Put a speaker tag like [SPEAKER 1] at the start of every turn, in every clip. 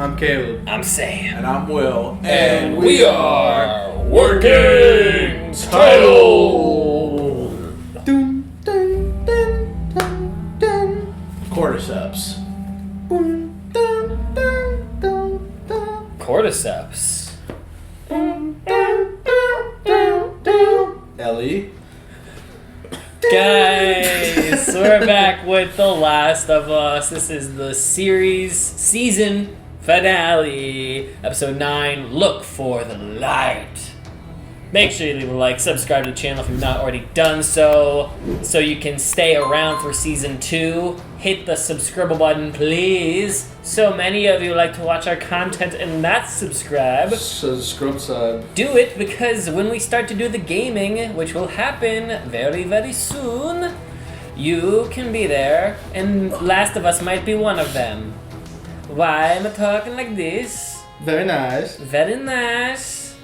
[SPEAKER 1] I'm Caleb.
[SPEAKER 2] I'm Sam.
[SPEAKER 3] And I'm Will.
[SPEAKER 2] And we are Working Title.
[SPEAKER 1] Dun, dun, dun, dun, dun.
[SPEAKER 3] Cordyceps.
[SPEAKER 1] Dun, dun, dun, dun, dun.
[SPEAKER 2] Cordyceps.
[SPEAKER 1] Dun, dun, dun, dun, dun. Ellie.
[SPEAKER 2] Guys, we're back with The Last of Us. This is the season finale, episode 9, Look for the Light. Make sure you leave a like, subscribe to the channel if you've not already done so you can stay around for season 2. Hit the subscribe button, please. So many of you like to watch our content and not subscribe.
[SPEAKER 1] Subscribe.
[SPEAKER 2] Do it, because when we start to do the gaming, which will happen very, very soon, you can be there, and Last of Us might be one of them. Why am I talking like this?
[SPEAKER 1] Very nice.
[SPEAKER 2] Very nice.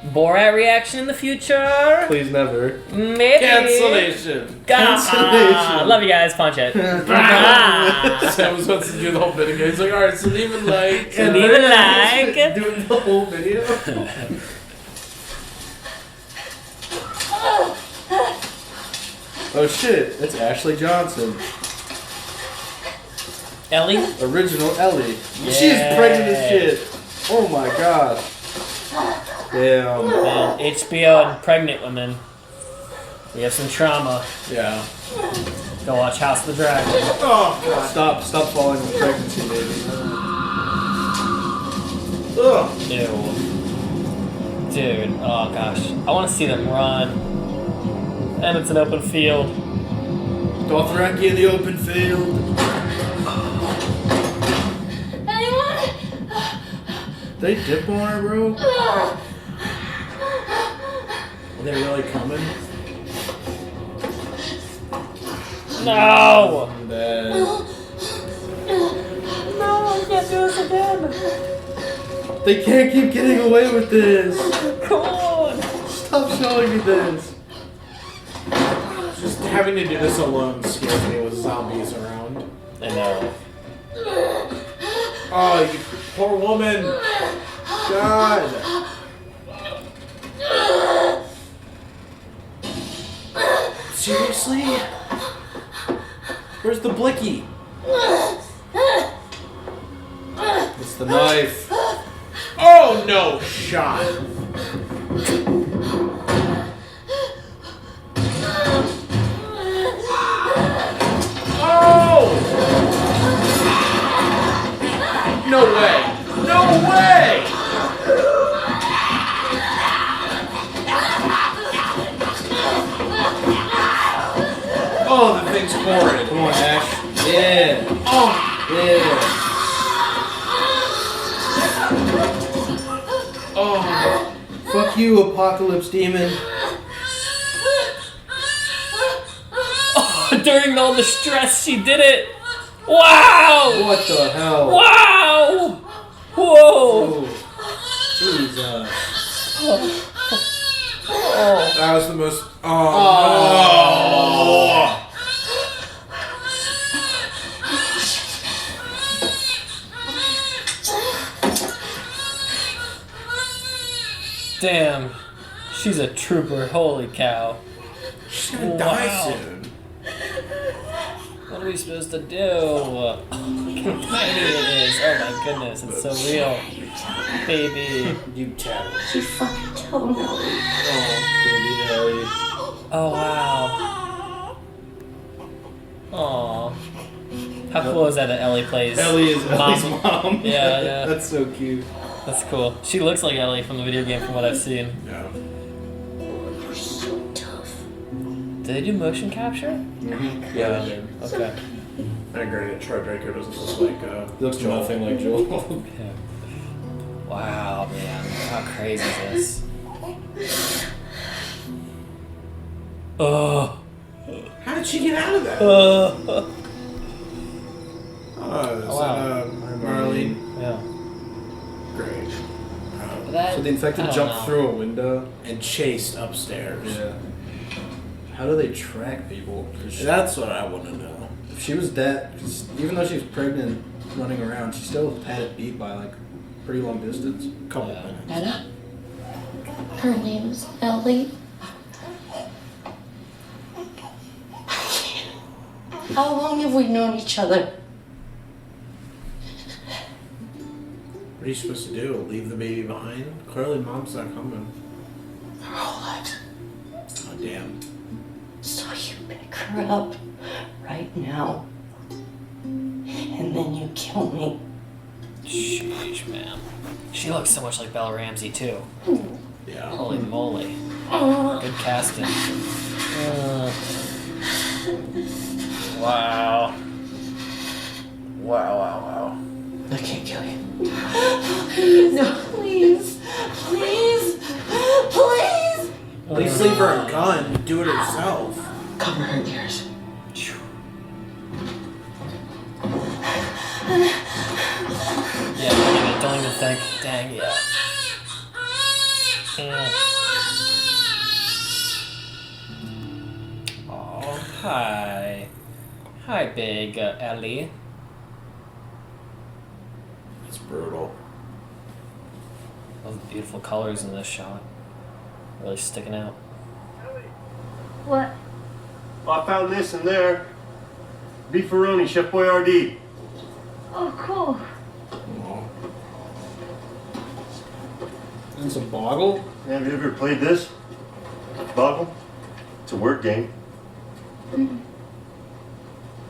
[SPEAKER 2] Borat reaction in the future?
[SPEAKER 1] Please never.
[SPEAKER 2] Maybe.
[SPEAKER 3] Cancellation.
[SPEAKER 1] Cancellation.
[SPEAKER 2] Love you guys. Punch it.
[SPEAKER 3] Sam was supposed to do the whole video. He's like, alright, so leave a like.
[SPEAKER 2] Leave a like.
[SPEAKER 1] Doing the whole video. Oh shit, it's Ashley Johnson.
[SPEAKER 2] Ellie?
[SPEAKER 1] Original Ellie.
[SPEAKER 2] Yeah.
[SPEAKER 1] She's pregnant as shit. Oh my god. Damn.
[SPEAKER 2] Man, HBO and pregnant women. We have some trauma.
[SPEAKER 3] Yeah.
[SPEAKER 2] Go watch House of the Dragon.
[SPEAKER 3] Oh, God.
[SPEAKER 1] Stop falling with pregnancy, baby. Ugh.
[SPEAKER 2] Ew. Dude, oh gosh. I want to see them run. And it's an open field.
[SPEAKER 1] Dothraki in the open field. They dip on her, bro?
[SPEAKER 3] Are they really coming?
[SPEAKER 2] No!
[SPEAKER 1] I'm dead.
[SPEAKER 2] No, I can't do this again.
[SPEAKER 1] They can't keep getting away with this.
[SPEAKER 2] Come on.
[SPEAKER 1] Stop showing me this.
[SPEAKER 3] Just having to do this alone scares me with zombies around.
[SPEAKER 2] I know.
[SPEAKER 3] Oh, you poor woman. God. Seriously? Where's the blicky?
[SPEAKER 1] It's the knife.
[SPEAKER 3] Oh, no shot. Oh! No way. No way! Oh, the thing's horrid.
[SPEAKER 1] Come on, Ash. Yeah.
[SPEAKER 3] Oh!
[SPEAKER 1] Yeah.
[SPEAKER 3] Oh!
[SPEAKER 1] Fuck you, apocalypse demon.
[SPEAKER 2] Oh, during all the stress, she did it. Wow!
[SPEAKER 1] What the hell?
[SPEAKER 2] Wow! Whoa!
[SPEAKER 1] Oh, Jesus.
[SPEAKER 2] Oh.
[SPEAKER 3] That was the most... Oh!
[SPEAKER 1] Oh.
[SPEAKER 2] Damn. She's a trooper. Holy cow.
[SPEAKER 3] She's gonna die soon.
[SPEAKER 2] What are we supposed to do? Look how tiny it is. Oh my goodness, it's so real. Baby.
[SPEAKER 3] You tell.
[SPEAKER 4] She fucking told me.
[SPEAKER 1] Oh, baby Ellie.
[SPEAKER 2] Oh wow. Aw. How cool is that Ellie plays?
[SPEAKER 1] Ellie is Ellie's mom.
[SPEAKER 2] Yeah, yeah.
[SPEAKER 1] That's so cute.
[SPEAKER 2] That's cool. She looks like Ellie from the video game from what I've seen.
[SPEAKER 3] Yeah.
[SPEAKER 4] You're so tough.
[SPEAKER 2] Did they do motion capture?
[SPEAKER 1] Mm-hmm.
[SPEAKER 3] Yeah.
[SPEAKER 2] Okay.
[SPEAKER 3] And granted, Troy Draco doesn't look like,
[SPEAKER 1] He looks
[SPEAKER 3] Joel.
[SPEAKER 1] nothing like Joel.
[SPEAKER 2] Yeah. Wow, man. How crazy is this? Oh.
[SPEAKER 3] How did she get out of that?
[SPEAKER 2] Oh.
[SPEAKER 3] Oh, is
[SPEAKER 2] wow.
[SPEAKER 3] that, Marlene?
[SPEAKER 2] Yeah.
[SPEAKER 3] Great.
[SPEAKER 2] That,
[SPEAKER 1] So the
[SPEAKER 2] I
[SPEAKER 1] infected
[SPEAKER 2] don't
[SPEAKER 1] jumped
[SPEAKER 2] know.
[SPEAKER 1] through a window.
[SPEAKER 3] And chased upstairs.
[SPEAKER 1] Yeah. How do they track people? 'Cause
[SPEAKER 3] That's what I want to know.
[SPEAKER 1] she was dead. Cause even though she was pregnant, running around, she still had it beat by like
[SPEAKER 3] pretty long distance. Couple
[SPEAKER 2] Yeah.
[SPEAKER 3] minutes.
[SPEAKER 4] Anna? Her name's Ellie. How long have we known each other?
[SPEAKER 3] What are you supposed to do? Leave the baby behind? Clearly mom's not coming.
[SPEAKER 4] Our whole lives.
[SPEAKER 3] Oh, damn.
[SPEAKER 4] So you pick her up right now. And then you kill me.
[SPEAKER 2] Sheesh, man. She looks so much like Bella Ramsey, too.
[SPEAKER 3] Yeah.
[SPEAKER 2] Holy moly. Good casting. Wow. Wow.
[SPEAKER 4] I can't kill you. No, please. Please. Please.
[SPEAKER 3] At least leave her a gun. Do it herself.
[SPEAKER 4] Cover her ears.
[SPEAKER 2] Yeah, don't even think. Dang, yeah. Oh, hi. Hi, big Ellie.
[SPEAKER 3] It's brutal.
[SPEAKER 2] Love the beautiful colors in this shot. Really sticking out.
[SPEAKER 5] What? Well, I found this in there. Beefaroni, Chef Boyardee.
[SPEAKER 6] Oh, cool.
[SPEAKER 3] Oh.
[SPEAKER 1] And some boggle.
[SPEAKER 5] Have you ever played this? Boggle? It's a word game.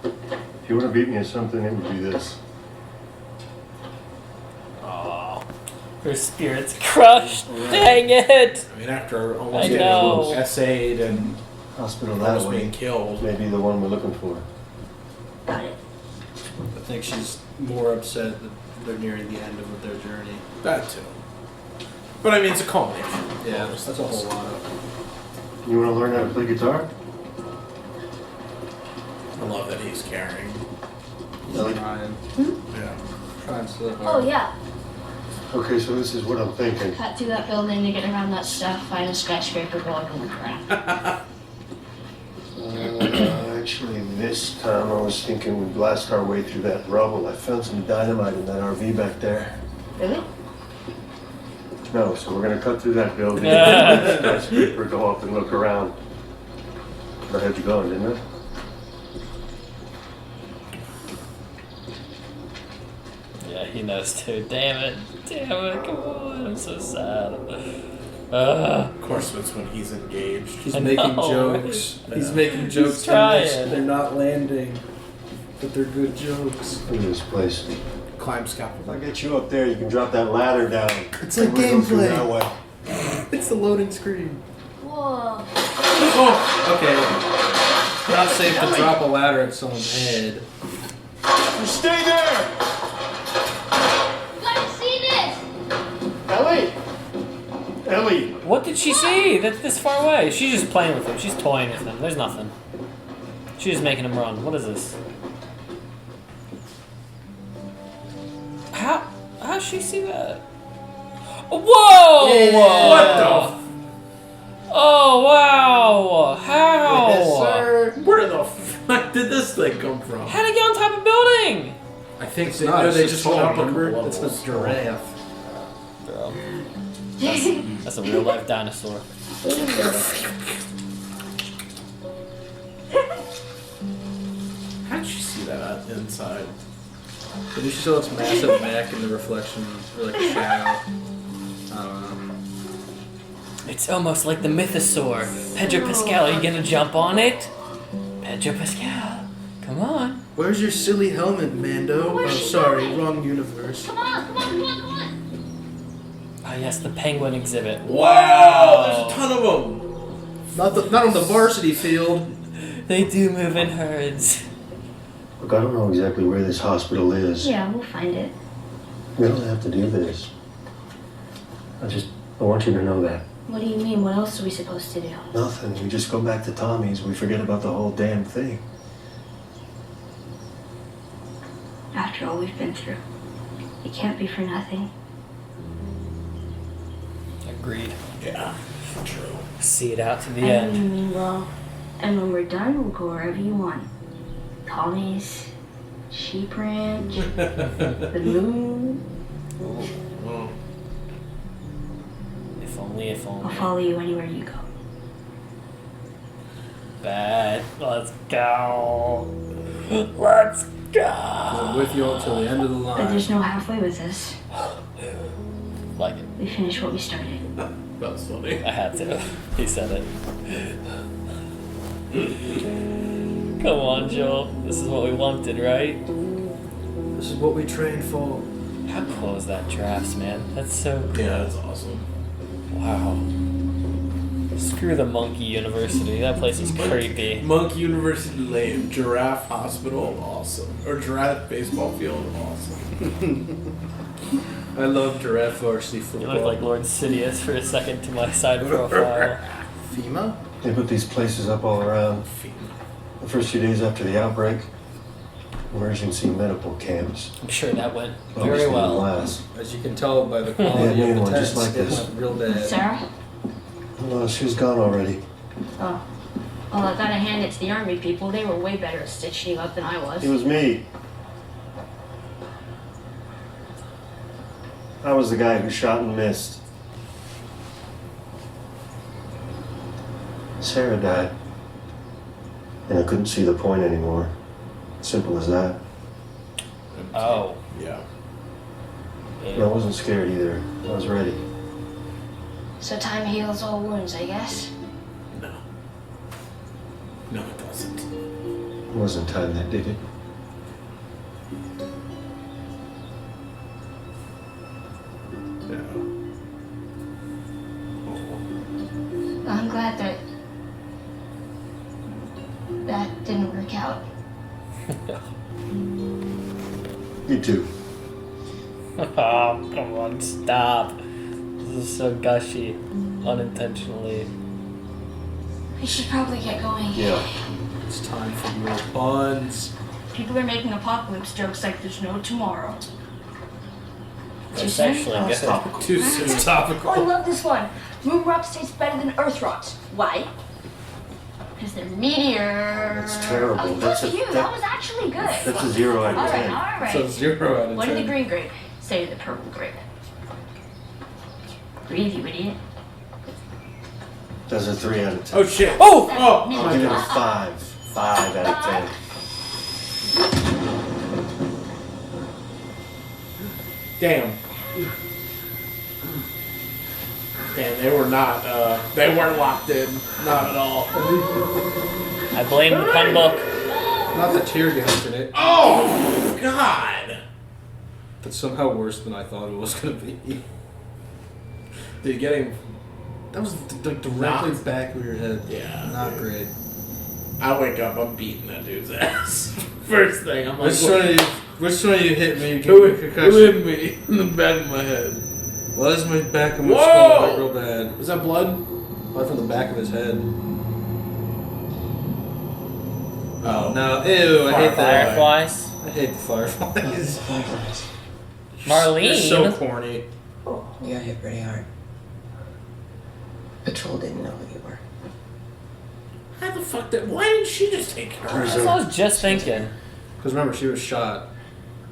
[SPEAKER 5] If you want to beat me at something, it would be this.
[SPEAKER 2] Oh, her spirit's crushed. Dang it!
[SPEAKER 3] I mean, after
[SPEAKER 2] I
[SPEAKER 3] almost
[SPEAKER 2] know.
[SPEAKER 3] getting essayed and
[SPEAKER 5] Hospital that
[SPEAKER 3] almost
[SPEAKER 5] way.
[SPEAKER 3] being killed.
[SPEAKER 5] Maybe the one we're looking for.
[SPEAKER 6] Got it.
[SPEAKER 1] I think she's more upset that they're nearing the end of their journey.
[SPEAKER 3] That too. But I mean, it's a culmination.
[SPEAKER 1] Yeah, that's a whole lot of.
[SPEAKER 5] You want to learn how to play guitar?
[SPEAKER 3] I love that he's caring.
[SPEAKER 5] Ellie?
[SPEAKER 1] Trying.
[SPEAKER 3] Yeah.
[SPEAKER 1] Trying so
[SPEAKER 6] Oh,
[SPEAKER 1] hard.
[SPEAKER 6] yeah.
[SPEAKER 5] Okay, so this is what I'm thinking.
[SPEAKER 6] Cut through that building to get around that stuff, find a skyscraper, go up and look around.
[SPEAKER 5] Actually, this time I was thinking we'd blast our way through that rubble. I found some dynamite in that RV back there.
[SPEAKER 6] Really?
[SPEAKER 5] No, so we're gonna cut through that building, skyscraper, go up and look around. I had you going, didn't I?
[SPEAKER 2] Yeah, he knows too. Damn it, come on, I'm so sad.
[SPEAKER 3] Of course, that's when he's engaged.
[SPEAKER 1] He's
[SPEAKER 2] I
[SPEAKER 1] making
[SPEAKER 2] know,
[SPEAKER 1] jokes.
[SPEAKER 2] right?
[SPEAKER 1] He's making jokes.
[SPEAKER 2] trying.
[SPEAKER 1] They're not landing, but they're good jokes.
[SPEAKER 5] Look at this place.
[SPEAKER 3] Climb
[SPEAKER 5] If
[SPEAKER 3] scaffold.
[SPEAKER 5] I get you up there, you can drop that ladder down.
[SPEAKER 1] It's like
[SPEAKER 5] And we'll go through
[SPEAKER 1] gameplay.
[SPEAKER 5] that way.
[SPEAKER 1] It's the loading screen.
[SPEAKER 6] Whoa.
[SPEAKER 1] Oh, okay. Not safe to drop a ladder at someone's head.
[SPEAKER 5] You stay there!
[SPEAKER 6] You gotta see this!
[SPEAKER 5] Ellie! Ellie!
[SPEAKER 2] What did she see? That's this far away. She's just playing with him. She's toying with him. There's nothing. She's just making him run. What is this? How'd she see that? Whoa!
[SPEAKER 3] What the?
[SPEAKER 2] Oh wow! How?
[SPEAKER 3] Yes, sir. Where the fuck did this thing come from?
[SPEAKER 2] How'd it get on top of a building?
[SPEAKER 3] I think
[SPEAKER 1] It's
[SPEAKER 3] they,
[SPEAKER 1] not.
[SPEAKER 3] no,
[SPEAKER 1] It's
[SPEAKER 3] they
[SPEAKER 1] just
[SPEAKER 3] just went up a couple
[SPEAKER 1] remember.
[SPEAKER 3] levels.
[SPEAKER 1] It's a giraffe.
[SPEAKER 2] Bro, that's a real life dinosaur.
[SPEAKER 3] How did you see that inside?
[SPEAKER 1] Maybe she saw its massive neck in the reflection, or like a shadow. I don't know.
[SPEAKER 2] It's almost like the mythosaur. Pedro Pascal, are you gonna jump on it? Pedro Pascal, come on.
[SPEAKER 1] Where's your silly helmet, Mando?
[SPEAKER 6] Where's
[SPEAKER 1] Oh,
[SPEAKER 6] she
[SPEAKER 1] sorry,
[SPEAKER 6] going?
[SPEAKER 1] wrong universe.
[SPEAKER 6] Come on, come on, come on, come on!
[SPEAKER 2] Ah, yes, the penguin exhibit.
[SPEAKER 3] Wow! There's a ton of them.
[SPEAKER 1] Not on the varsity field.
[SPEAKER 2] They do move in herds.
[SPEAKER 5] Look, I don't know exactly where this hospital is.
[SPEAKER 6] Yeah, we'll find it.
[SPEAKER 5] We don't have to do this. I want you to know that.
[SPEAKER 6] What do you mean? What else are we supposed to do?
[SPEAKER 5] Nothing. We just go back to Tommy's. We forget about the whole damn thing.
[SPEAKER 6] After all we've been through, it can't be for nothing.
[SPEAKER 2] Agreed.
[SPEAKER 3] Yeah, true.
[SPEAKER 2] See it out to the
[SPEAKER 6] I know
[SPEAKER 2] end.
[SPEAKER 6] you mean well. And when we're done, we'll go wherever you want. Tommy's, Sheep Ranch, the moon.
[SPEAKER 3] Oh,
[SPEAKER 2] only, if
[SPEAKER 6] I'll
[SPEAKER 2] only.
[SPEAKER 6] follow you anywhere you go.
[SPEAKER 2] Bad. Let's go. Let's go.
[SPEAKER 1] I'm with you until the end of the
[SPEAKER 6] But
[SPEAKER 1] line.
[SPEAKER 6] there's no halfway with this.
[SPEAKER 2] Like it.
[SPEAKER 6] We finish what we started.
[SPEAKER 3] That was funny.
[SPEAKER 2] I had to. He said it. Come on, Joel. This is what we wanted, right?
[SPEAKER 1] This is what we trained for.
[SPEAKER 2] How cool is that drafts, man? That's so cool.
[SPEAKER 3] Yeah, that's awesome.
[SPEAKER 2] Wow. Screw the Monkey University. That place is creepy.
[SPEAKER 3] Monk University lame. Giraffe Hospital, awesome. Or Giraffe Baseball Field, awesome.
[SPEAKER 1] I love giraffe varsity
[SPEAKER 2] You
[SPEAKER 1] football.
[SPEAKER 2] look like Lord Sidious for a second to my side profile.
[SPEAKER 1] FEMA?
[SPEAKER 5] They put these places up all around. The first few days after the outbreak, emergency medical camps.
[SPEAKER 2] I'm sure that went
[SPEAKER 5] Always
[SPEAKER 2] very
[SPEAKER 5] didn't
[SPEAKER 2] well.
[SPEAKER 5] last.
[SPEAKER 1] As you can tell by the
[SPEAKER 5] Yeah,
[SPEAKER 1] quality
[SPEAKER 5] me
[SPEAKER 1] of the
[SPEAKER 5] one,
[SPEAKER 1] text,
[SPEAKER 5] just like
[SPEAKER 1] it
[SPEAKER 5] this.
[SPEAKER 1] went real bad.
[SPEAKER 6] Sarah?
[SPEAKER 5] No, she was gone already.
[SPEAKER 6] Oh. Well, I gotta hand it to the army people. They were way better at stitching you up than I was.
[SPEAKER 5] It was me. I was the guy who shot and missed. Sarah died. And I couldn't see the point anymore. Simple as that.
[SPEAKER 2] Oh.
[SPEAKER 3] Yeah.
[SPEAKER 5] And I wasn't scared either. I was ready.
[SPEAKER 6] So time heals all wounds, I guess.
[SPEAKER 3] No. No, it doesn't.
[SPEAKER 5] It wasn't time that did it.
[SPEAKER 3] Yeah.
[SPEAKER 6] I'm glad that didn't work out.
[SPEAKER 5] You too.
[SPEAKER 2] Oh, come on, stop. This is so gushy. Unintentionally.
[SPEAKER 6] We should probably get going.
[SPEAKER 5] Yeah.
[SPEAKER 1] It's time for your buns.
[SPEAKER 6] People are making apocalypse jokes like there's no tomorrow. Too
[SPEAKER 2] That's
[SPEAKER 6] soon?
[SPEAKER 2] actually good.
[SPEAKER 3] Too soon.
[SPEAKER 1] It's topical.
[SPEAKER 6] Oh, I love this one. Moon rocks taste better than Earth rocks. Why? Because they're meteor.
[SPEAKER 5] That's terrible.
[SPEAKER 6] Oh,
[SPEAKER 5] That's
[SPEAKER 6] look
[SPEAKER 5] a-
[SPEAKER 6] at you. That was actually good.
[SPEAKER 5] That's a 0 out of
[SPEAKER 6] All right,
[SPEAKER 5] 10.
[SPEAKER 6] all right.
[SPEAKER 1] So 0 out of 10.
[SPEAKER 6] What did the green grape say to the purple grape? Breathe, you idiot.
[SPEAKER 5] That's a 3 out of 10.
[SPEAKER 3] Oh shit.
[SPEAKER 2] Oh!
[SPEAKER 3] Oh!
[SPEAKER 5] I'll give it a 5. 5 out of 10.
[SPEAKER 3] Damn. Damn, they were not, they weren't locked in. Not at all.
[SPEAKER 2] I blame the pen book.
[SPEAKER 1] Not the tear gas in it,
[SPEAKER 3] Oh, God.
[SPEAKER 1] but somehow worse than I thought it was going to be.
[SPEAKER 3] Dude, getting,
[SPEAKER 1] That was directly back of your head.
[SPEAKER 3] Yeah.
[SPEAKER 1] Not great.
[SPEAKER 3] I wake up, I'm beating that dude's ass. First thing, I'm like,
[SPEAKER 1] Which one of you hit me? You
[SPEAKER 3] who
[SPEAKER 1] gave me a concussion.
[SPEAKER 3] hit me in the back of my head?
[SPEAKER 1] Well, that's my back of my
[SPEAKER 3] Whoa!
[SPEAKER 1] skull hurt real bad.
[SPEAKER 3] Was that blood?
[SPEAKER 1] Blood from the back of his head. Oh, no. Ew, I hate that.
[SPEAKER 2] Fireflies.
[SPEAKER 1] I hate the fireflies.
[SPEAKER 2] Marlene.
[SPEAKER 1] They're so corny.
[SPEAKER 7] You got hit pretty hard. Patrol didn't know who you were.
[SPEAKER 3] How the fuck did, why didn't she just take care of
[SPEAKER 5] Where's
[SPEAKER 2] That's
[SPEAKER 3] her?
[SPEAKER 2] what I was just thinking.
[SPEAKER 1] Because remember, she was shot.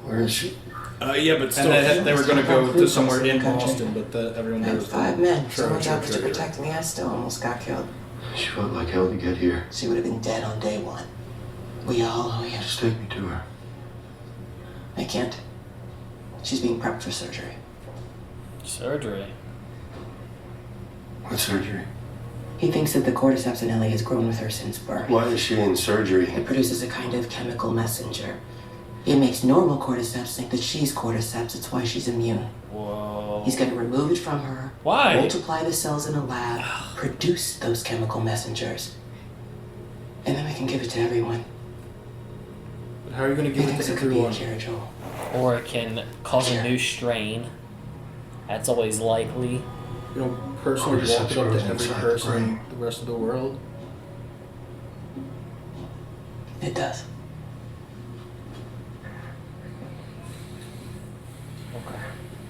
[SPEAKER 5] Where is she?
[SPEAKER 3] Yeah, but
[SPEAKER 1] And
[SPEAKER 3] still.
[SPEAKER 1] they were going to go to
[SPEAKER 7] Police
[SPEAKER 1] somewhere in
[SPEAKER 7] country.
[SPEAKER 1] Boston, but everyone
[SPEAKER 7] I
[SPEAKER 1] there
[SPEAKER 7] had
[SPEAKER 1] was
[SPEAKER 7] 5 men.
[SPEAKER 1] Sure,
[SPEAKER 7] So my job
[SPEAKER 1] sure,
[SPEAKER 7] was to
[SPEAKER 1] sure.
[SPEAKER 7] protect me. I still almost got killed.
[SPEAKER 5] She fought like hell to get here.
[SPEAKER 7] She would have been dead on day 1. We all owe you.
[SPEAKER 5] Just take me to her.
[SPEAKER 7] I can't. She's being prepped for surgery.
[SPEAKER 2] Surgery.
[SPEAKER 5] What surgery?
[SPEAKER 7] He thinks that the cordyceps in Ellie has grown with her since birth.
[SPEAKER 5] Why is she in surgery?
[SPEAKER 7] It produces a kind of chemical messenger. It makes normal cordyceps think that she's cordyceps. It's why she's immune.
[SPEAKER 2] Whoa.
[SPEAKER 7] He's going to remove it from her,
[SPEAKER 2] Why?
[SPEAKER 7] multiply the cells in a lab, produce those chemical messengers, and then we can give it to everyone.
[SPEAKER 1] But how are you going to
[SPEAKER 7] He
[SPEAKER 1] give it
[SPEAKER 7] thinks
[SPEAKER 1] to
[SPEAKER 7] it could be a
[SPEAKER 1] everyone?
[SPEAKER 7] cure, Joel.
[SPEAKER 2] Or it can cause a new strain. That's always likely.
[SPEAKER 1] You know, personally
[SPEAKER 5] Cordyceps
[SPEAKER 1] walk it up
[SPEAKER 5] grows
[SPEAKER 1] to every
[SPEAKER 5] inside the
[SPEAKER 1] person in
[SPEAKER 5] brain.
[SPEAKER 1] the rest of the world.
[SPEAKER 7] It does.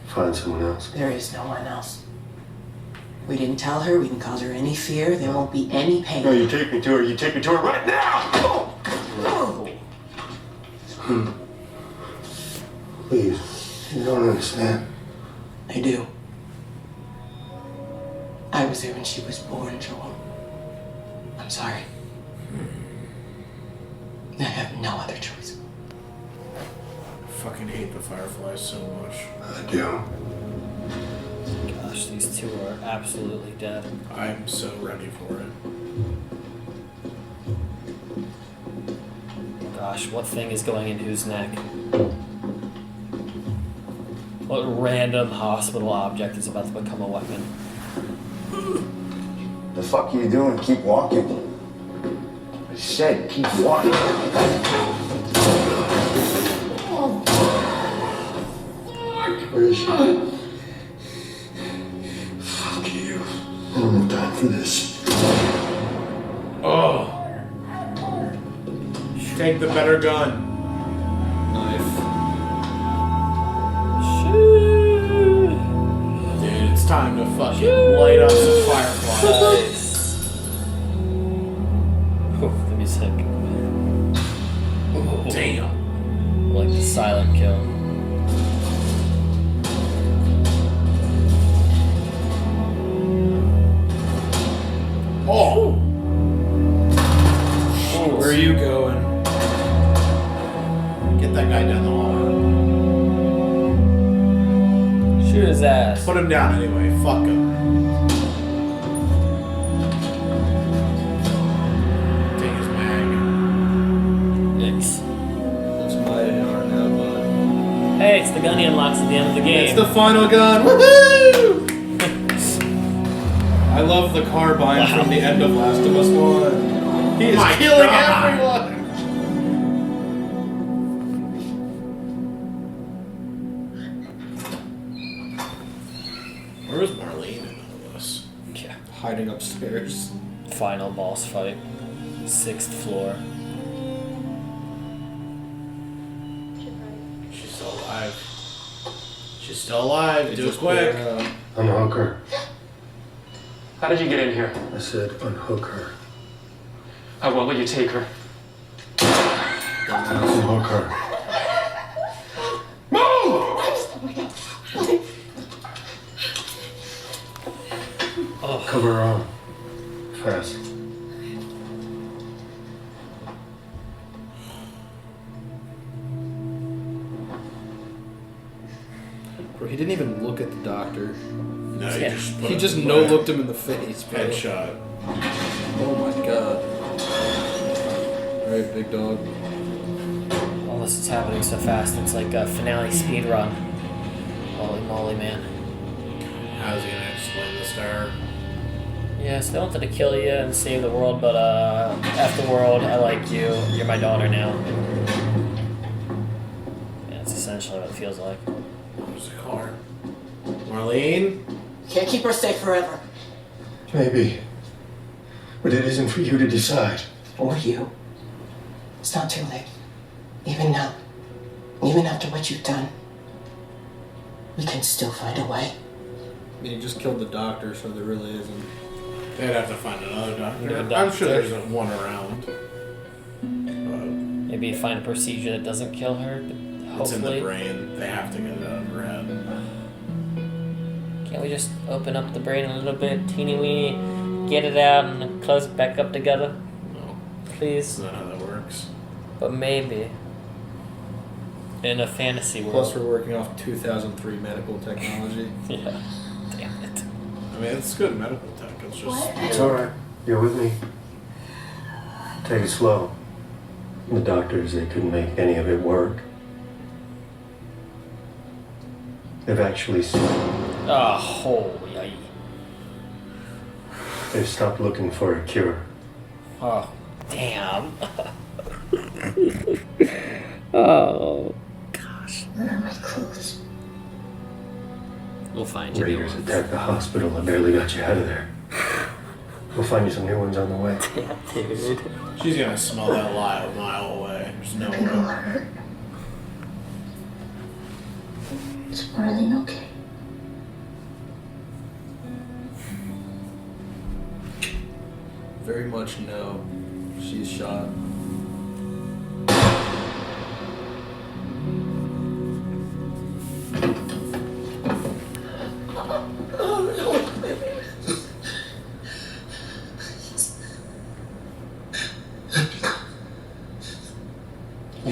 [SPEAKER 5] Find someone else.
[SPEAKER 7] There is no one else. We didn't tell her. We didn't cause her any fear. There won't be any pain.
[SPEAKER 5] No, you take me to her. You take me to her right now!
[SPEAKER 7] Oh.
[SPEAKER 5] Please. You don't understand.
[SPEAKER 7] I do. I was there when she was born, Joel. I'm sorry. I have no other choice.
[SPEAKER 3] I fucking hate the Fireflies so much.
[SPEAKER 5] I do.
[SPEAKER 2] Gosh, these two are absolutely dead.
[SPEAKER 3] I'm so ready for it.
[SPEAKER 2] Gosh, what thing is going in whose neck? What random hospital object is about to become a weapon?
[SPEAKER 8] The fuck are you doing? Keep walking. I said keep walking.
[SPEAKER 5] Where is she? Fuck you. I don't have time for this.
[SPEAKER 3] Oh. Take the better gun.
[SPEAKER 1] Knife.
[SPEAKER 3] Dude, it's time to fucking light up some Fireflies.
[SPEAKER 2] Nice. Ooh, the music. Ooh.
[SPEAKER 3] Damn.
[SPEAKER 2] Like the silent kill.
[SPEAKER 3] Oh.
[SPEAKER 1] Where are you going?
[SPEAKER 3] Get that guy down the hall.
[SPEAKER 2] Shoot his ass.
[SPEAKER 3] Put him down anyway. Fuck him. Take his mag.
[SPEAKER 2] Yikes.
[SPEAKER 1] That's my AR now, bud.
[SPEAKER 2] Hey, it's the gun he unlocks at the end of the game.
[SPEAKER 1] It's the final gun. Woohoo! I love the carbine from the end of Last of Us 1. He is
[SPEAKER 3] My
[SPEAKER 1] killing
[SPEAKER 3] God.
[SPEAKER 1] everyone.
[SPEAKER 3] Where was Marlene in all this?
[SPEAKER 2] Yeah.
[SPEAKER 1] Hiding upstairs.
[SPEAKER 2] Final boss fight. 6th floor.
[SPEAKER 3] She's still alive. She's still alive. Do it quick.
[SPEAKER 5] Unhook her.
[SPEAKER 9] How did you get in here?
[SPEAKER 5] I said unhook her.
[SPEAKER 9] I won't let you take her.
[SPEAKER 5] Unhook her.
[SPEAKER 2] Oh.
[SPEAKER 5] Cover her arm. Fast.
[SPEAKER 1] Bro, he didn't even look at the doctor.
[SPEAKER 3] No,
[SPEAKER 2] Yeah.
[SPEAKER 1] He just no-looked him in the face, bro.
[SPEAKER 3] Headshot.
[SPEAKER 1] Oh my god. Alright, big dog.
[SPEAKER 2] All this is happening so fast. It's like a finale speed run. Holy moly, man.
[SPEAKER 3] How's he gonna explain this to her?
[SPEAKER 2] Yes, they wanted to kill you and save the world, but F the world, I like you. You're my daughter now. Yeah, that's essentially what it feels like.
[SPEAKER 3] Where's the car? Marlene?
[SPEAKER 7] Can't keep her safe forever.
[SPEAKER 5] Maybe. But it isn't for you to decide.
[SPEAKER 7] Or you. It's not too late. Even now. Even after what you've done. We can still find a way.
[SPEAKER 1] I mean, he just killed the doctor, so there really isn't.
[SPEAKER 3] They'd have to find another doctor.
[SPEAKER 2] Another
[SPEAKER 3] I'm sure
[SPEAKER 2] doctor.
[SPEAKER 3] there's one around.
[SPEAKER 2] Maybe find a procedure that doesn't kill her, but
[SPEAKER 3] It's in the
[SPEAKER 2] hopefully.
[SPEAKER 3] brain. They have to get it out of her head.
[SPEAKER 2] Can't we just open up the brain a little bit, teeny weeny, get it out and then close it back up together?
[SPEAKER 3] No,
[SPEAKER 2] Please.
[SPEAKER 3] that's not how that works.
[SPEAKER 2] But maybe. In a fantasy world.
[SPEAKER 1] Plus, we're working off 2003 medical technology.
[SPEAKER 2] Yeah. Damn it.
[SPEAKER 3] I mean, it's good medical tech. It's just.
[SPEAKER 5] It's alright. You're with me. Take it slow. The doctors, they couldn't make any of it work. They've actually
[SPEAKER 2] Holy.
[SPEAKER 5] they've stopped looking for a cure.
[SPEAKER 2] Oh, damn. Oh, gosh.
[SPEAKER 4] Where are my clothes?
[SPEAKER 2] We'll find you.
[SPEAKER 5] Raiders attacked the hospital. I barely got you out of there. We'll find you some new ones on the way.
[SPEAKER 2] Dude.
[SPEAKER 3] She's gonna smell that lie a mile away. There's no
[SPEAKER 4] People
[SPEAKER 3] way.
[SPEAKER 4] are hurt. Is Marlene okay?
[SPEAKER 1] Very much no. She's shot.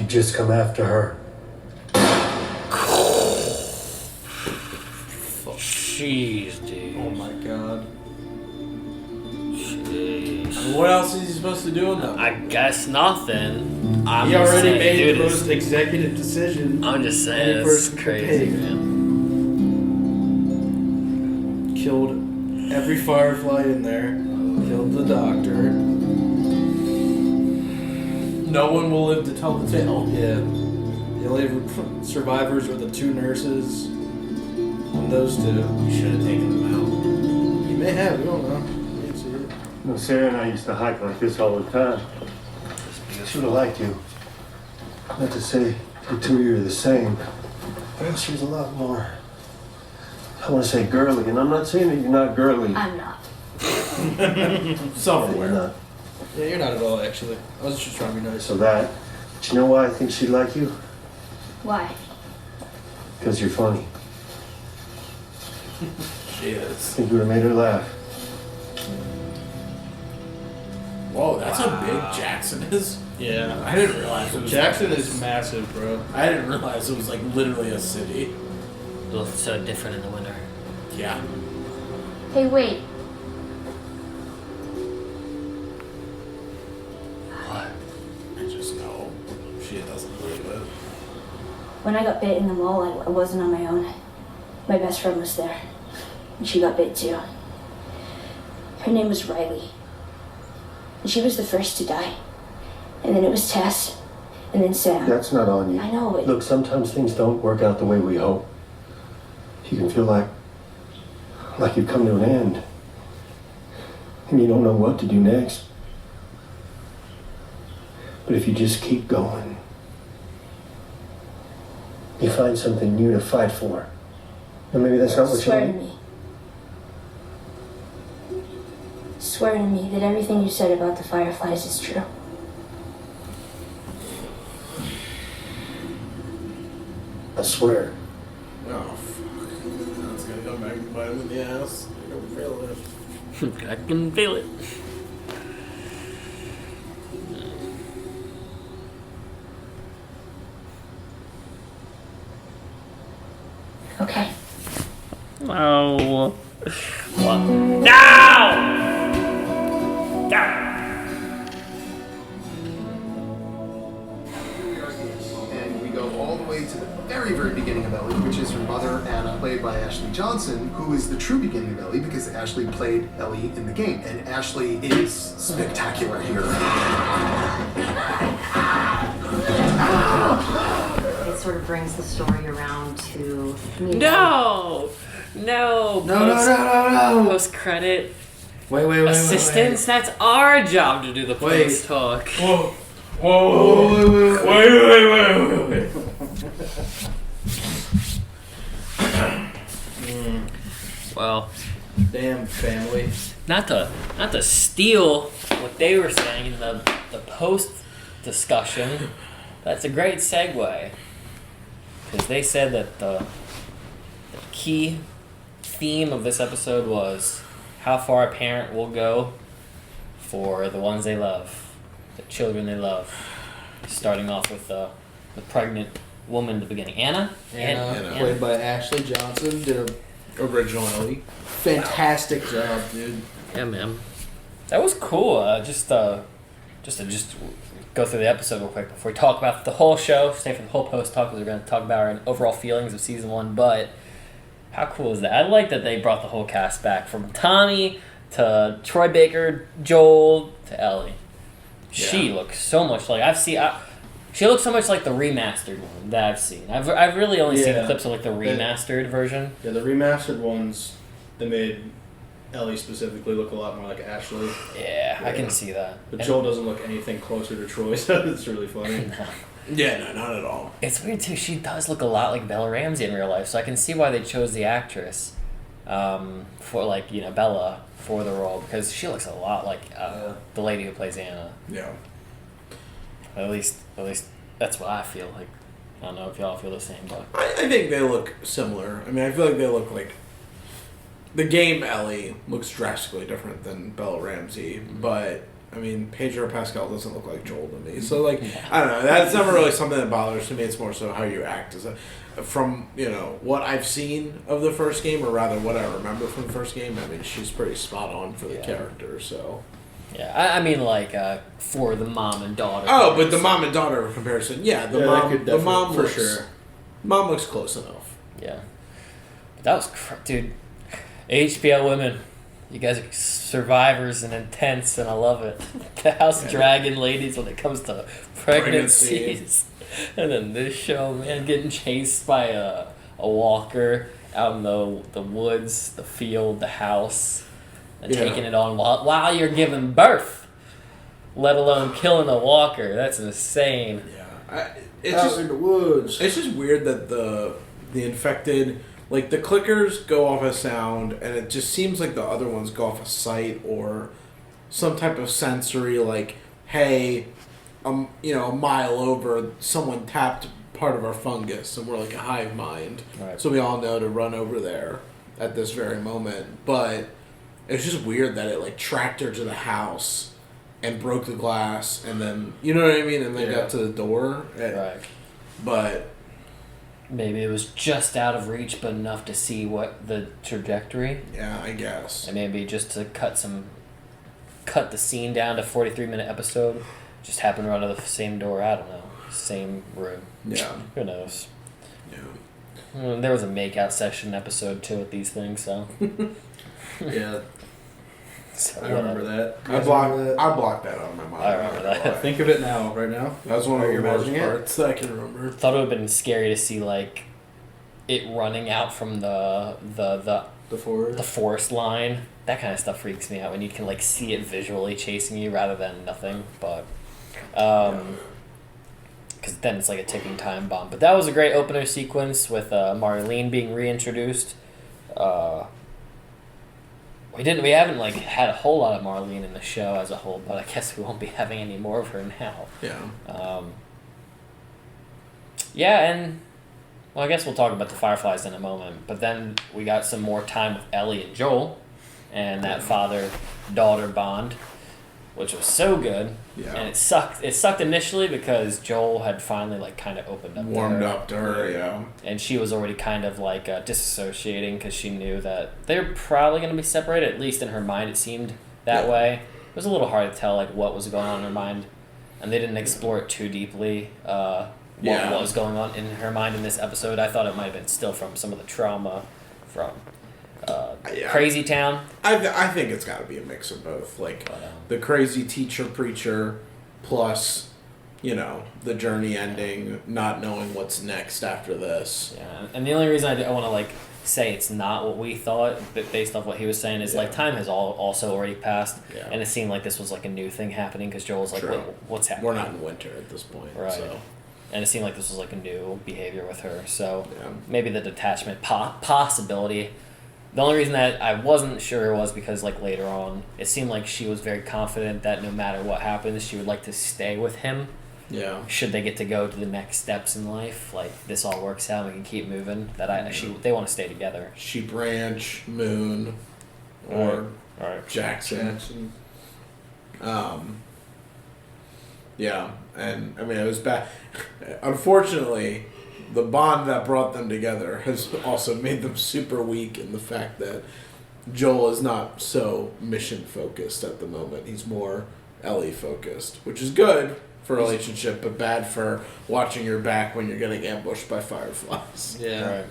[SPEAKER 5] you've just come after her.
[SPEAKER 2] Jeez, dude.
[SPEAKER 1] Oh my god.
[SPEAKER 2] Jeez.
[SPEAKER 3] What else is he supposed to do with them?
[SPEAKER 2] I guess nothing. I'm
[SPEAKER 3] He
[SPEAKER 2] just
[SPEAKER 3] already
[SPEAKER 2] saying,
[SPEAKER 3] made
[SPEAKER 2] dude,
[SPEAKER 3] the
[SPEAKER 2] it's-
[SPEAKER 3] most executive decision.
[SPEAKER 2] I'm just saying,
[SPEAKER 3] Any
[SPEAKER 2] it's
[SPEAKER 3] person could
[SPEAKER 2] crazy,
[SPEAKER 3] take.
[SPEAKER 2] man.
[SPEAKER 3] Killed every firefly in there. Killed the doctor. No one will live to tell the tale.
[SPEAKER 1] Yeah. The only survivors were the 2 nurses and those 2.
[SPEAKER 3] You should have taken them out.
[SPEAKER 1] You may have, we don't know. We didn't see it.
[SPEAKER 5] You know, Sarah and I used to hike like this all the time. She would have liked you. Not to say the two of you are the same. Well, she's a lot more, I want to say girly, and I'm not saying that you're not girly.
[SPEAKER 6] I'm not.
[SPEAKER 5] You're
[SPEAKER 3] Self-aware.
[SPEAKER 5] not.
[SPEAKER 1] Yeah, you're not at all, actually. I was just trying to be nice.
[SPEAKER 5] So that, but you know why I think she'd like you?
[SPEAKER 6] Why?
[SPEAKER 5] Because you're funny.
[SPEAKER 3] She
[SPEAKER 5] I
[SPEAKER 3] is.
[SPEAKER 5] think you would have made her laugh.
[SPEAKER 3] Whoa, that's how big Jackson is.
[SPEAKER 1] Yeah.
[SPEAKER 3] I didn't realize it was
[SPEAKER 1] Jackson
[SPEAKER 3] like
[SPEAKER 1] is
[SPEAKER 3] this.
[SPEAKER 1] massive, bro.
[SPEAKER 3] I didn't realize it was like literally a city.
[SPEAKER 2] Looks so different in the winter.
[SPEAKER 3] Yeah.
[SPEAKER 6] Hey, wait.
[SPEAKER 2] What?
[SPEAKER 3] I just know she doesn't believe it.
[SPEAKER 6] When I got bit in the mall, I wasn't on my own. My best friend was there. And she got bit too. Her name was Riley. And she was the first to die. And then it was Tess. And then Sam.
[SPEAKER 5] That's not on you.
[SPEAKER 6] I know, but
[SPEAKER 5] Look, sometimes things don't work out the way we hope. You can feel like you've come to an end. And you don't know what to do next. But if you just keep going, you find something new to fight for. And maybe that's not what you
[SPEAKER 6] swear to
[SPEAKER 5] need.
[SPEAKER 6] me. Swear to me that everything you said about the fireflies is true.
[SPEAKER 5] I swear.
[SPEAKER 3] Oh, fuck. That's gonna come back and bite him in the ass. I don't feel it.
[SPEAKER 2] I can feel it.
[SPEAKER 6] Okay.
[SPEAKER 2] No. What? No! No!
[SPEAKER 10] And we go all the way to the very, very beginning of Ellie, which is her mother, Anna, played by Ashley Johnson, who is the true beginning of Ellie because Ashley played Ellie in the game. And Ashley is spectacular here.
[SPEAKER 11] It sort of brings the story around to me.
[SPEAKER 2] No! No!
[SPEAKER 3] No.
[SPEAKER 2] Post credit
[SPEAKER 3] Wait.
[SPEAKER 2] assistance. That's our job to do the post talk.
[SPEAKER 3] Whoa. Wait.
[SPEAKER 2] Well,
[SPEAKER 1] Damn family.
[SPEAKER 2] not to steal what they were saying in the post discussion. That's a great segue because they said that the key theme of this episode was how far a parent will go for the ones they love, the children they love. Starting off with the pregnant woman at the beginning, Anna,
[SPEAKER 1] Played by Ashley Johnson, did a
[SPEAKER 3] Original Ellie.
[SPEAKER 1] fantastic job, dude.
[SPEAKER 2] Yeah, man, that was cool. Just to go through the episode real quick before we talk about the whole show. Stay for the whole post talk because we're going to talk about our overall feelings of season 1. But how cool is that? I like that they brought the whole cast back from Tommy to Troy Baker, Joel to Ellie. She looks so much like she looks so much like the remastered one that I've seen. I've really only seen clips of like the remastered version.
[SPEAKER 1] Yeah, the remastered ones, they made Ellie specifically look a lot more like Ashley.
[SPEAKER 2] Yeah, I can see that.
[SPEAKER 1] But Joel doesn't look anything closer to Troy, so it's really funny.
[SPEAKER 3] Yeah, no, not at all.
[SPEAKER 2] It's weird too. She does look a lot like Bella Ramsey in real life, so I can see why they chose the actress for Bella for the role because she looks a lot like the lady who plays Anna.
[SPEAKER 3] Yeah.
[SPEAKER 2] At least that's what I feel like. I don't know if y'all feel the same, but
[SPEAKER 3] I think they look similar. I mean, I feel like they look like the game Ellie looks drastically different than Bella Ramsey, but I mean, Pedro Pascal doesn't look like Joel to me. So, like, I don't know. That's never really something that bothers me. It's more so how you act. From, what I've seen of the first game, or rather what I remember from the first game, I mean, she's pretty spot on for the character, so...
[SPEAKER 2] Yeah, I mean, like, for the mom and daughter.
[SPEAKER 3] Oh, but the mom and daughter comparison, the mom
[SPEAKER 1] for
[SPEAKER 3] looks,
[SPEAKER 1] sure.
[SPEAKER 3] Mom looks close enough.
[SPEAKER 2] Yeah. But that was... Dude, HBO women... You guys are survivors and intense, and I love it. The House Dragon ladies when it comes to pregnancies. And then this show, man, getting chased by a walker out in the woods, the field, the house, and taking it on while you're giving birth, let alone killing a walker. That's insane.
[SPEAKER 3] Yeah. It's just in the woods. It's just weird that the infected... Like, the clickers go off a sound, and it just seems like the other ones go off a sight or some type of sensory, like, hey, a mile over, someone tapped part of our fungus, and we're like a hive mind. Right. So we all know to run over there at this very moment. But it's just weird that it, like, tracked her to the house and broke the glass, and then, you know what I mean? And then got to the door.
[SPEAKER 2] Right.
[SPEAKER 3] But...
[SPEAKER 2] Maybe it was just out of reach, but enough to see what the trajectory.
[SPEAKER 3] Yeah, I guess.
[SPEAKER 2] And maybe just to cut the scene down to 43-minute episode, just happened to run to the same door. I don't know, same room.
[SPEAKER 3] Yeah.
[SPEAKER 2] Who knows?
[SPEAKER 3] Yeah.
[SPEAKER 2] There was a makeout session episode too with these things, so.
[SPEAKER 1] Yeah.
[SPEAKER 2] So
[SPEAKER 1] I remember that.
[SPEAKER 3] I blocked that out of my mind.
[SPEAKER 2] I remember that.
[SPEAKER 1] Think of it now, right now.
[SPEAKER 3] That was one of the worst
[SPEAKER 1] imagining
[SPEAKER 3] parts that I can remember.
[SPEAKER 2] Thought it would have been scary to see like it running out from the forest line. That kind of stuff freaks me out when you can like see it visually chasing you rather than nothing. But because then it's like a ticking time bomb. But that was a great opener sequence with Marlene being reintroduced. We haven't like had a whole lot of Marlene in the show as a whole, but I guess we won't be having any more of her now.
[SPEAKER 3] Yeah.
[SPEAKER 2] And I guess we'll talk about the Fireflies in a moment. But then we got some more time with Ellie and Joel, and that father-daughter bond, which was so good.
[SPEAKER 3] Yeah.
[SPEAKER 2] And it sucked. It sucked initially because Joel had finally like kind of warmed up to her.
[SPEAKER 3] Yeah.
[SPEAKER 2] And she was already kind of like disassociating because she knew that they're probably going to be separated. At least in her mind, it seemed that way. It was a little hard to tell like what was going on in her mind, and they didn't explore it too deeply. What was going on in her mind in this episode? I thought it might have been still from some of the trauma from Crazy Town.
[SPEAKER 3] I think it's got to be a mix of both. Like the crazy teacher preacher, plus the journey ending, not knowing what's next after this.
[SPEAKER 2] Yeah, and the only reason I want to like say it's not what we thought, but based off what he was saying, is like time has also already passed, and it seemed like this was like a new thing happening because Joel's like, what's happening?
[SPEAKER 3] We're not in winter at this point,
[SPEAKER 2] right?
[SPEAKER 3] So.
[SPEAKER 2] And it seemed like this was like a new behavior with her, so maybe the detachment possibility. The only reason that I wasn't sure was because like later on, it seemed like she was very confident that no matter what happens, she would like to stay with him.
[SPEAKER 3] Yeah.
[SPEAKER 2] Should they get to go to the next steps in life, like this all works out, and we can keep moving. They want to stay together.
[SPEAKER 3] Sheep Ranch, Moon, or Jackson. Yeah, and I mean it was bad. Unfortunately, the bond that brought them together has also made them super weak in the fact that Joel is not so mission focused at the moment. He's more Ellie focused, which is good for a relationship, but bad for watching your back when you're getting ambushed by fireflies.
[SPEAKER 2] Yeah. Right.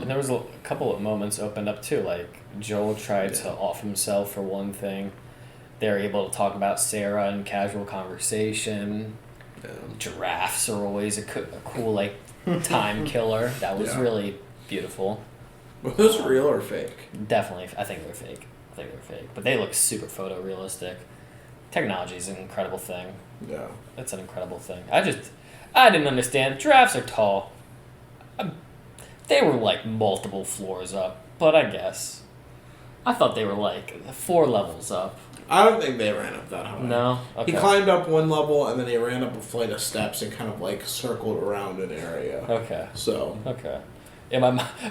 [SPEAKER 2] And there was a couple of moments opened up too. Like Joel tried to off himself for one thing. They were able to talk about Sarah in casual conversation. Giraffes are always a cool like time killer. That was really beautiful.
[SPEAKER 3] Were those real or fake?
[SPEAKER 2] Definitely, I think they're fake. But they look super photorealistic. Technology is an incredible thing.
[SPEAKER 3] Yeah,
[SPEAKER 2] it's an incredible thing. I didn't understand. Giraffes are tall. They were like multiple floors up, but I guess I thought they were like 4 levels up.
[SPEAKER 3] I don't think they ran up that high.
[SPEAKER 2] No? Okay.
[SPEAKER 3] He climbed up one level, and then he ran up a flight of steps and kind of, like, circled around an area.
[SPEAKER 2] Okay.
[SPEAKER 3] So.
[SPEAKER 2] Okay.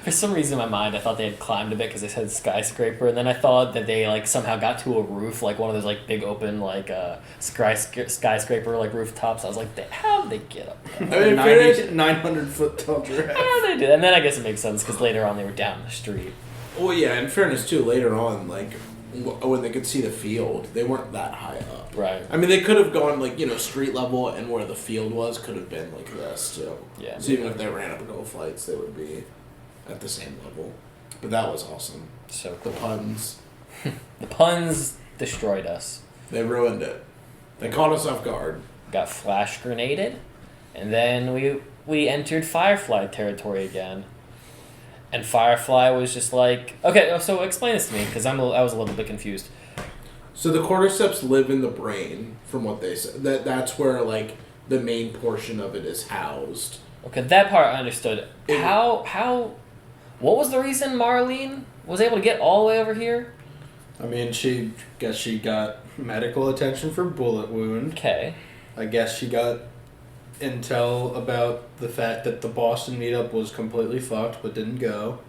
[SPEAKER 2] For some reason in my mind, I thought they had climbed a bit because they said skyscraper, and then I thought that they like somehow got to a roof, like one of those like big open like skyscraper like rooftops. I was like, how did they get up there?
[SPEAKER 3] I mean, 900-foot tall giraffe.
[SPEAKER 2] How did they do? And then I guess it makes sense because later on they were down the street.
[SPEAKER 3] Well, yeah. In fairness, too, later on, like when they could see the field, they weren't that high up.
[SPEAKER 2] Right.
[SPEAKER 3] I mean, they could have gone like street level, and where the field was could have been like this too.
[SPEAKER 2] Yeah.
[SPEAKER 3] So even if they ran up a couple flights, they would be at the same level. But that was awesome.
[SPEAKER 2] So
[SPEAKER 3] the puns.
[SPEAKER 2] The puns destroyed us.
[SPEAKER 3] They ruined it. They caught us off guard.
[SPEAKER 2] Got flash grenaded, and then we entered Firefly territory again. And Firefly was just like, okay, so explain this to me because I was a little bit confused.
[SPEAKER 3] So the cordyceps live in the brain, from what they said. That's where like the main portion of it is housed.
[SPEAKER 2] Okay, that part I understood. How? What was the reason Marlene was able to get all the way over here?
[SPEAKER 1] I mean, she got medical attention for bullet wound.
[SPEAKER 2] Okay.
[SPEAKER 1] I guess she got intel about the fact that the Boston meetup was completely fucked but didn't go.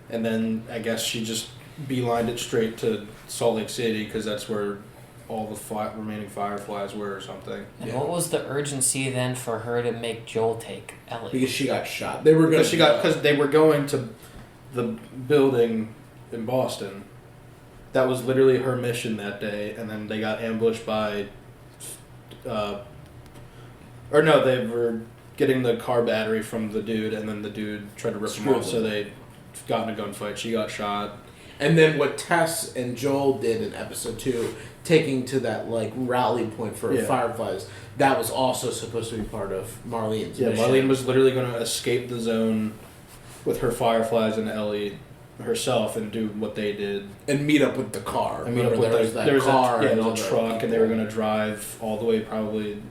[SPEAKER 1] And then I guess she just beelined it straight to Salt Lake City because that's where all the remaining Fireflies were or something.
[SPEAKER 2] And what was the urgency then for her to make Joel take Ellie?
[SPEAKER 3] Because she got shot. They were
[SPEAKER 1] because they were going to the building in Boston. That was literally her mission that day, and then they got ambushed by or no, they were getting the car battery from the dude, and then the dude tried to rip them off, so they got in a gunfight. She got shot.
[SPEAKER 3] And then what Tess and Joel did in episode 2, taking to that like rally point for Fireflies, that was also supposed to be part of Marlene's mission.
[SPEAKER 1] Marlene was literally going to escape the zone with her Fireflies and Ellie herself and do what they did.
[SPEAKER 3] And meet up with the car.
[SPEAKER 1] And meet up with there was a truck, and they were going to drive all the way probably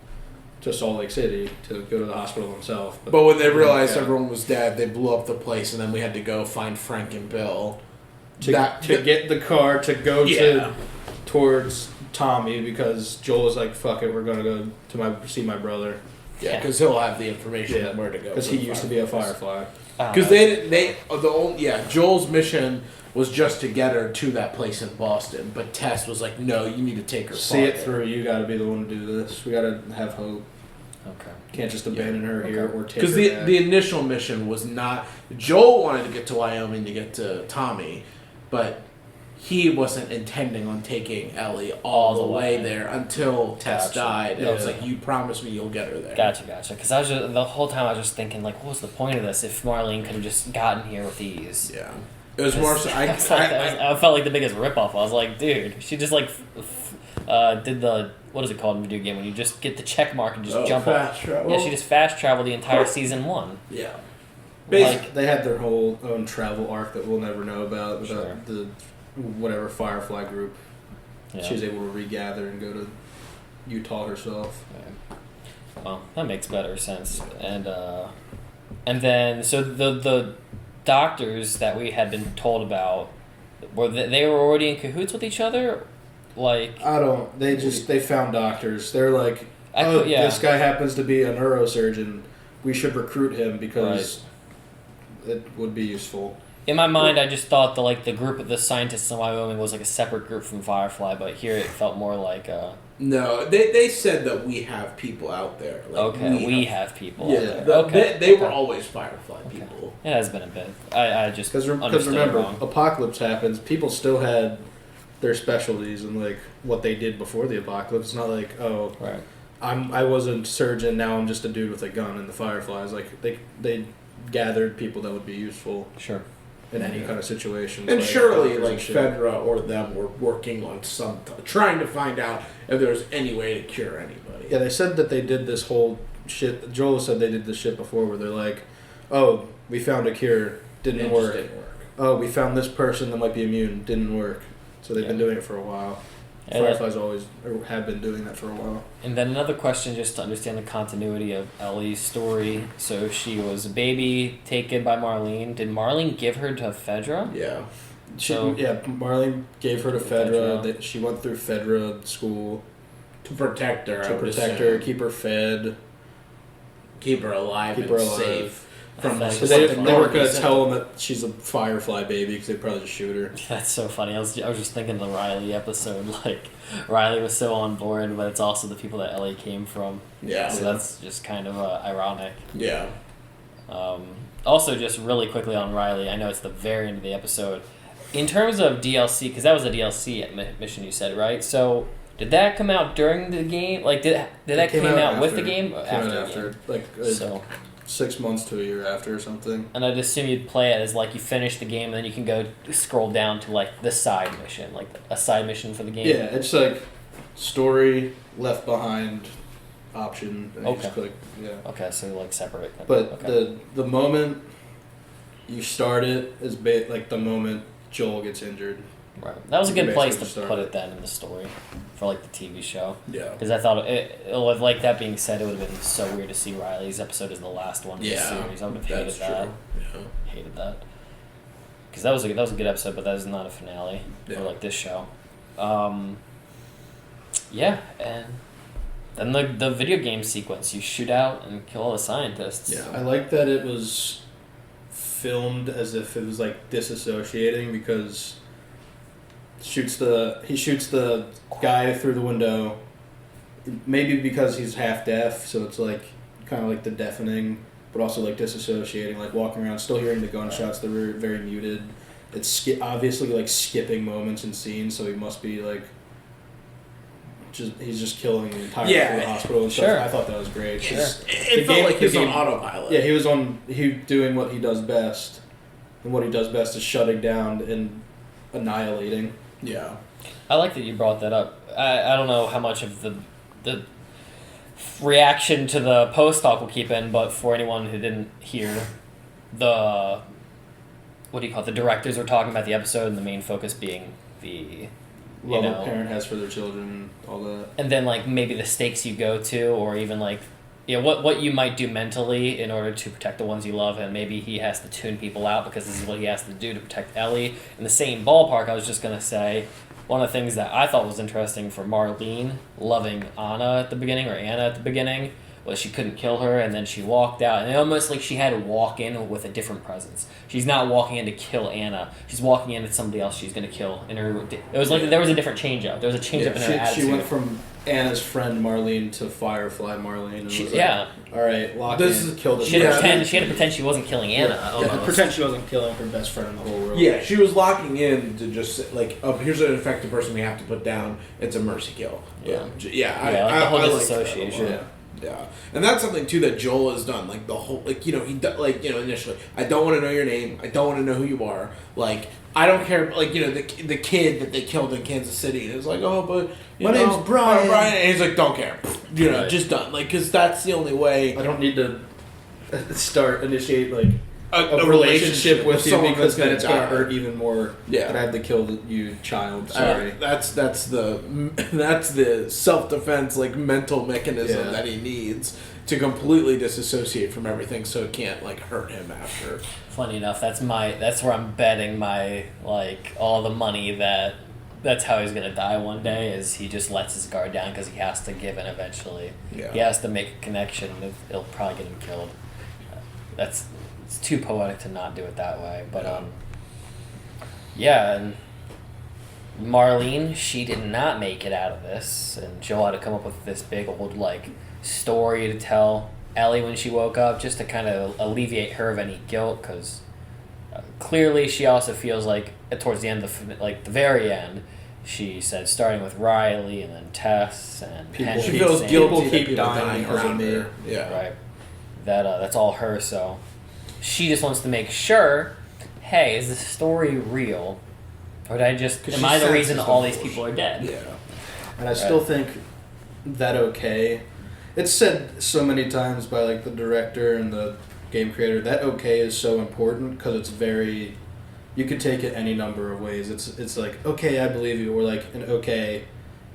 [SPEAKER 1] to Salt Lake City to go to the hospital themselves.
[SPEAKER 3] But when they realized everyone was dead, they blew up the place, and then we had to go find Frank and Bill.
[SPEAKER 1] To get the car to go towards Tommy because Joel was like, "Fuck it, we're gonna go to see my brother."
[SPEAKER 3] Yeah, because he'll have the information on where to go.
[SPEAKER 1] Because he used to be a Firefly.
[SPEAKER 3] Because Joel's mission was just to get her to that place in Boston, but Tess was like, "No, you need to take her.
[SPEAKER 1] See it through. You got to be the one to do this. We got to have hope.
[SPEAKER 2] Okay,
[SPEAKER 1] can't just abandon her here or take her
[SPEAKER 3] because the initial mission was not. Joel wanted to get to Wyoming to get to Tommy. But he wasn't intending on taking Ellie all the way there until Tess died. And I was like, you promised me you'll get her there.
[SPEAKER 2] Gotcha. Because I was the whole time I was just thinking, like, what was the point of this if Marlene could have just gotten here with ease?
[SPEAKER 3] Yeah. It was more so... I
[SPEAKER 2] felt like the biggest ripoff. I was like, dude, she just, like, did the... What is it called in video game when you just get the check mark and just jump
[SPEAKER 3] fast travel.
[SPEAKER 2] Yeah, she just fast traveled the entire season 1.
[SPEAKER 3] Yeah.
[SPEAKER 1] Like, they had their whole own travel arc that we'll never know about the whatever Firefly group. Yeah. She was able to regather and go to Utah herself.
[SPEAKER 2] Yeah. Well, that makes better sense. And then so the doctors that we had been told about they were already in cahoots with each other, like
[SPEAKER 1] they found doctors. They're like, this guy happens to be a neurosurgeon. We should recruit him because. Right. It would be useful.
[SPEAKER 2] In my mind, I just thought the group of the scientists in Wyoming was like a separate group from Firefly, but here it felt more like
[SPEAKER 3] No, they said that we have people out there. Like,
[SPEAKER 2] we have people out there.
[SPEAKER 3] They were always Firefly people.
[SPEAKER 2] It has been a bit. I just
[SPEAKER 1] because remember, apocalypse happens. People still had their specialties and like what they did before the apocalypse. It's not like I was a surgeon, now I'm just a dude with a gun in the Fireflies. Like they gathered people that would be useful.
[SPEAKER 2] Sure.
[SPEAKER 1] In any kind of situation.
[SPEAKER 3] And surely, like, Fedra or them were working on trying to find out if there was any way to cure anybody.
[SPEAKER 1] Yeah, they said that they did this whole shit. Joel said they did this shit before where they're like, oh, we found a cure. Didn't work. Oh, we found this person that might be immune. Didn't work. So they've been doing it for a while. Fireflies have been doing that for a while. And
[SPEAKER 2] then another question, just to understand the continuity of Ellie's story. So she was a baby taken by Marlene. Did Marlene give her to Fedra?
[SPEAKER 3] Yeah.
[SPEAKER 1] Marlene gave her to Fedra. She went through Fedra school.
[SPEAKER 3] To protect her.
[SPEAKER 1] Keep her fed.
[SPEAKER 3] Keep her alive and safe.
[SPEAKER 1] Because they weren't going to tell him that she's a Firefly baby because they'd probably just shoot her.
[SPEAKER 2] That's so funny. I was just thinking the Riley episode. Like, Riley was so on board, but it's also the people that Ellie came from.
[SPEAKER 3] Yeah.
[SPEAKER 2] So that's just kind of ironic.
[SPEAKER 3] Yeah.
[SPEAKER 2] Also, just really quickly on Riley, I know it's the very end of the episode. In terms of DLC, because that was a DLC mission you said, right? So, did that come out during the game? Like, did that came out with the game? Or
[SPEAKER 1] after. Like, so 6 months to a year after or something.
[SPEAKER 2] And I'd assume you'd play it as, like, you finish the game, and then you can go scroll down to, like, the side mission. Like, a side mission for the game.
[SPEAKER 1] Yeah, it's like story, left behind, option, and you just click. Yeah.
[SPEAKER 2] Okay, so, like, separate.
[SPEAKER 1] But the moment you start it is like the moment Joel gets injured.
[SPEAKER 2] Right. That was a good place to put it then in the story for like the TV show.
[SPEAKER 3] Yeah.
[SPEAKER 2] Because I thought with like that being said, it would have been so weird to see Riley's episode as the last one in the series. I would have hated that.
[SPEAKER 3] Yeah.
[SPEAKER 2] Hated that. Because that was a good episode, but that is not a finale for like this show. Yeah, and then the video game sequence, you shoot out and kill all the scientists.
[SPEAKER 1] Yeah, I like that it was filmed as if it was like disassociating because he shoots the guy through the window, maybe because he's half deaf, so it's like kind of like the deafening, but also like disassociating, like walking around, still hearing the gunshots. They're very, very muted. It's obviously like skipping moments and scenes, so he must be like he's just killing the entire hospital and stuff. I thought that was great.
[SPEAKER 3] Sure. It felt like he was on autopilot.
[SPEAKER 1] Yeah, he was doing what he does best, and what he does best is shutting down and annihilating.
[SPEAKER 3] Yeah.
[SPEAKER 2] I like that you brought that up. I don't know how much of the reaction to the post talk will keep in, but for anyone who didn't hear, the directors were talking about the episode and the main focus being the
[SPEAKER 1] love a parent has for their children, all that.
[SPEAKER 2] And then like maybe the stakes you go to, or even like what you might do mentally in order to protect the ones you love, and maybe he has to tune people out because this is what he has to do to protect Ellie. In the same ballpark, I was just going to say, one of the things that I thought was interesting for Marlene loving Anna at the beginning, was she couldn't kill her, and then she walked out, and it almost like she had to walk in with a different presence. She's not walking in to kill Anna. She's walking in at somebody else she's going to kill. It was like there was a different change-up. There was a change-up in her attitude.
[SPEAKER 1] She went from Anna's friend Marlene to Firefly Marlene. And was
[SPEAKER 2] all
[SPEAKER 1] right, lock in, kill this.
[SPEAKER 2] She had to pretend she wasn't killing Anna.
[SPEAKER 1] Yeah, pretend she wasn't killing her best friend in the whole world.
[SPEAKER 3] Yeah, she was locking in to just like, oh, here's an infected person we have to put down. It's a mercy kill.
[SPEAKER 2] Yeah,
[SPEAKER 3] I
[SPEAKER 2] the whole
[SPEAKER 3] like
[SPEAKER 2] disassociation.
[SPEAKER 3] Yeah, and that's something too that Joel has done. Like the whole, initially, I don't want to know your name. I don't want to know who you are. Like, I don't care. Like, the kid that they killed in Kansas City. And it's like, oh, but
[SPEAKER 1] my name's Brian.
[SPEAKER 3] And he's like, don't care. Just done. Like, because that's the only way.
[SPEAKER 1] I don't need to initiate like a relationship with you because then it's gonna hurt even more.
[SPEAKER 3] Yeah,
[SPEAKER 1] that I have to kill you, child. Sorry.
[SPEAKER 3] That's the self-defense like mental mechanism that he needs to completely disassociate from everything, so it can't like hurt him after.
[SPEAKER 2] Funny enough, that's where I'm betting my all the money that's how he's gonna die one day, is he just lets his guard down because he has to give in eventually.
[SPEAKER 3] Yeah.
[SPEAKER 2] He has to make a connection. It'll probably get him killed. It's too poetic to not do it that way, but and Marlene, she did not make it out of this, and Joel had to come up with this big old story to tell Ellie when she woke up, just to kind of alleviate her of any guilt, because clearly she also feels like towards the end of the very end, she said starting with Riley and then Tess and
[SPEAKER 3] Henry, she feels guilty that people dying around her.
[SPEAKER 2] Yeah, right. That's all her. So she just wants to make sure, hey, is this story real, or am I the reason all these people are dead?
[SPEAKER 3] Yeah,
[SPEAKER 1] and I still think that okay. It's said so many times by the director and the game creator that okay is so important because it's very. You could take it any number of ways. It's like, okay, I believe you, or an okay,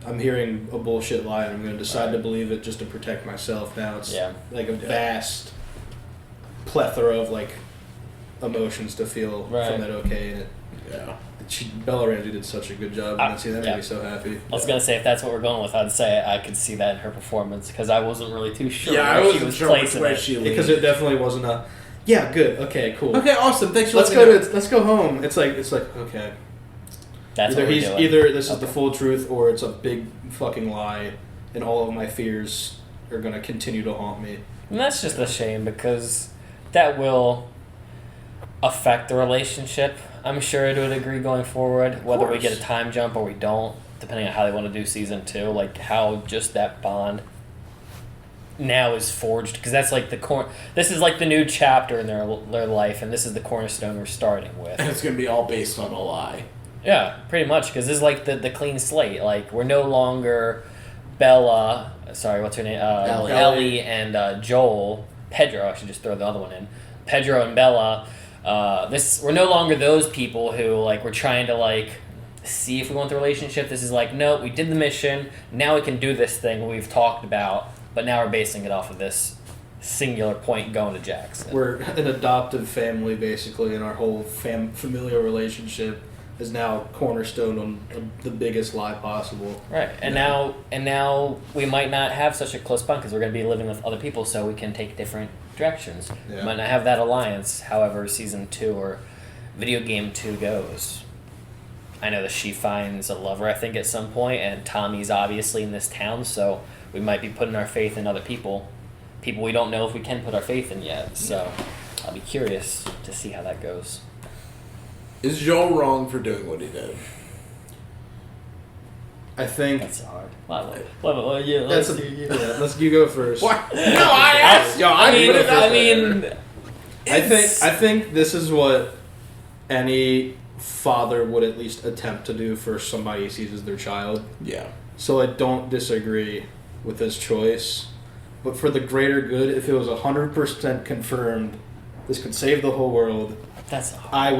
[SPEAKER 1] I'm hearing a bullshit lie and I'm going to decide to believe it just to protect myself. Now it's a vast plethora of emotions to feel from that okay. And Bella Ramsey did such a good job. That made me so happy.
[SPEAKER 2] I was going to say, if that's what we're going with, I'd say I could see that in her performance because I wasn't really too sure
[SPEAKER 3] I wasn't sure which way she leaned.
[SPEAKER 1] Because it definitely wasn't Yeah, good. Okay, cool.
[SPEAKER 3] Okay, awesome. Thanks for
[SPEAKER 1] let's go home. It's like okay.
[SPEAKER 2] That's
[SPEAKER 1] either
[SPEAKER 2] what we're doing.
[SPEAKER 1] either this is the full truth or it's a big fucking lie, and all of my fears are gonna continue to haunt me.
[SPEAKER 2] And that's just a shame because that will affect the relationship. I'm sure to a degree going forward, whether we get a time jump or we don't, depending on how they want to do season 2, like how just that bond now is forged, because that's like this is like the new chapter in their life, and this is the cornerstone we're starting with.
[SPEAKER 3] And it's gonna be all based on a lie.
[SPEAKER 2] Yeah, pretty much, because this is like the clean slate. Like, we're no longer Bella, sorry, what's her name? Ellie and Joel. Pedro, I should just throw the other one in. Pedro and Bella. We're no longer those people who, like, we're trying to, like, see if we want the relationship. This is like, no, we did the mission, now we can do this thing we've talked about, but now we're basing it off of this singular point going to Jackson.
[SPEAKER 1] We're an adoptive family, basically, and our whole familial relationship is now cornerstone on the biggest lie possible.
[SPEAKER 2] Right, and now we might not have such a close bond because we're going to be living with other people, so we can take different directions.
[SPEAKER 1] Yeah.
[SPEAKER 2] We might not have that alliance, however season 2 or video game 2 goes. I know that she finds a lover, I think, at some point, and Tommy's obviously in this town, so we might be putting our faith in other people we don't know if we can put our faith in yet. So I'll be curious to see how that goes.
[SPEAKER 3] Is Joel wrong for doing what he did?
[SPEAKER 1] I think
[SPEAKER 2] that's hard.
[SPEAKER 1] Let's you go first.
[SPEAKER 3] What? No, I asked.
[SPEAKER 1] I think this is what any father would at least attempt to do for somebody he sees as their child.
[SPEAKER 3] Yeah.
[SPEAKER 1] So I don't disagree with his choice, but for the greater good, if it was 100% confirmed, this could save the whole world.
[SPEAKER 2] That's hard.
[SPEAKER 1] I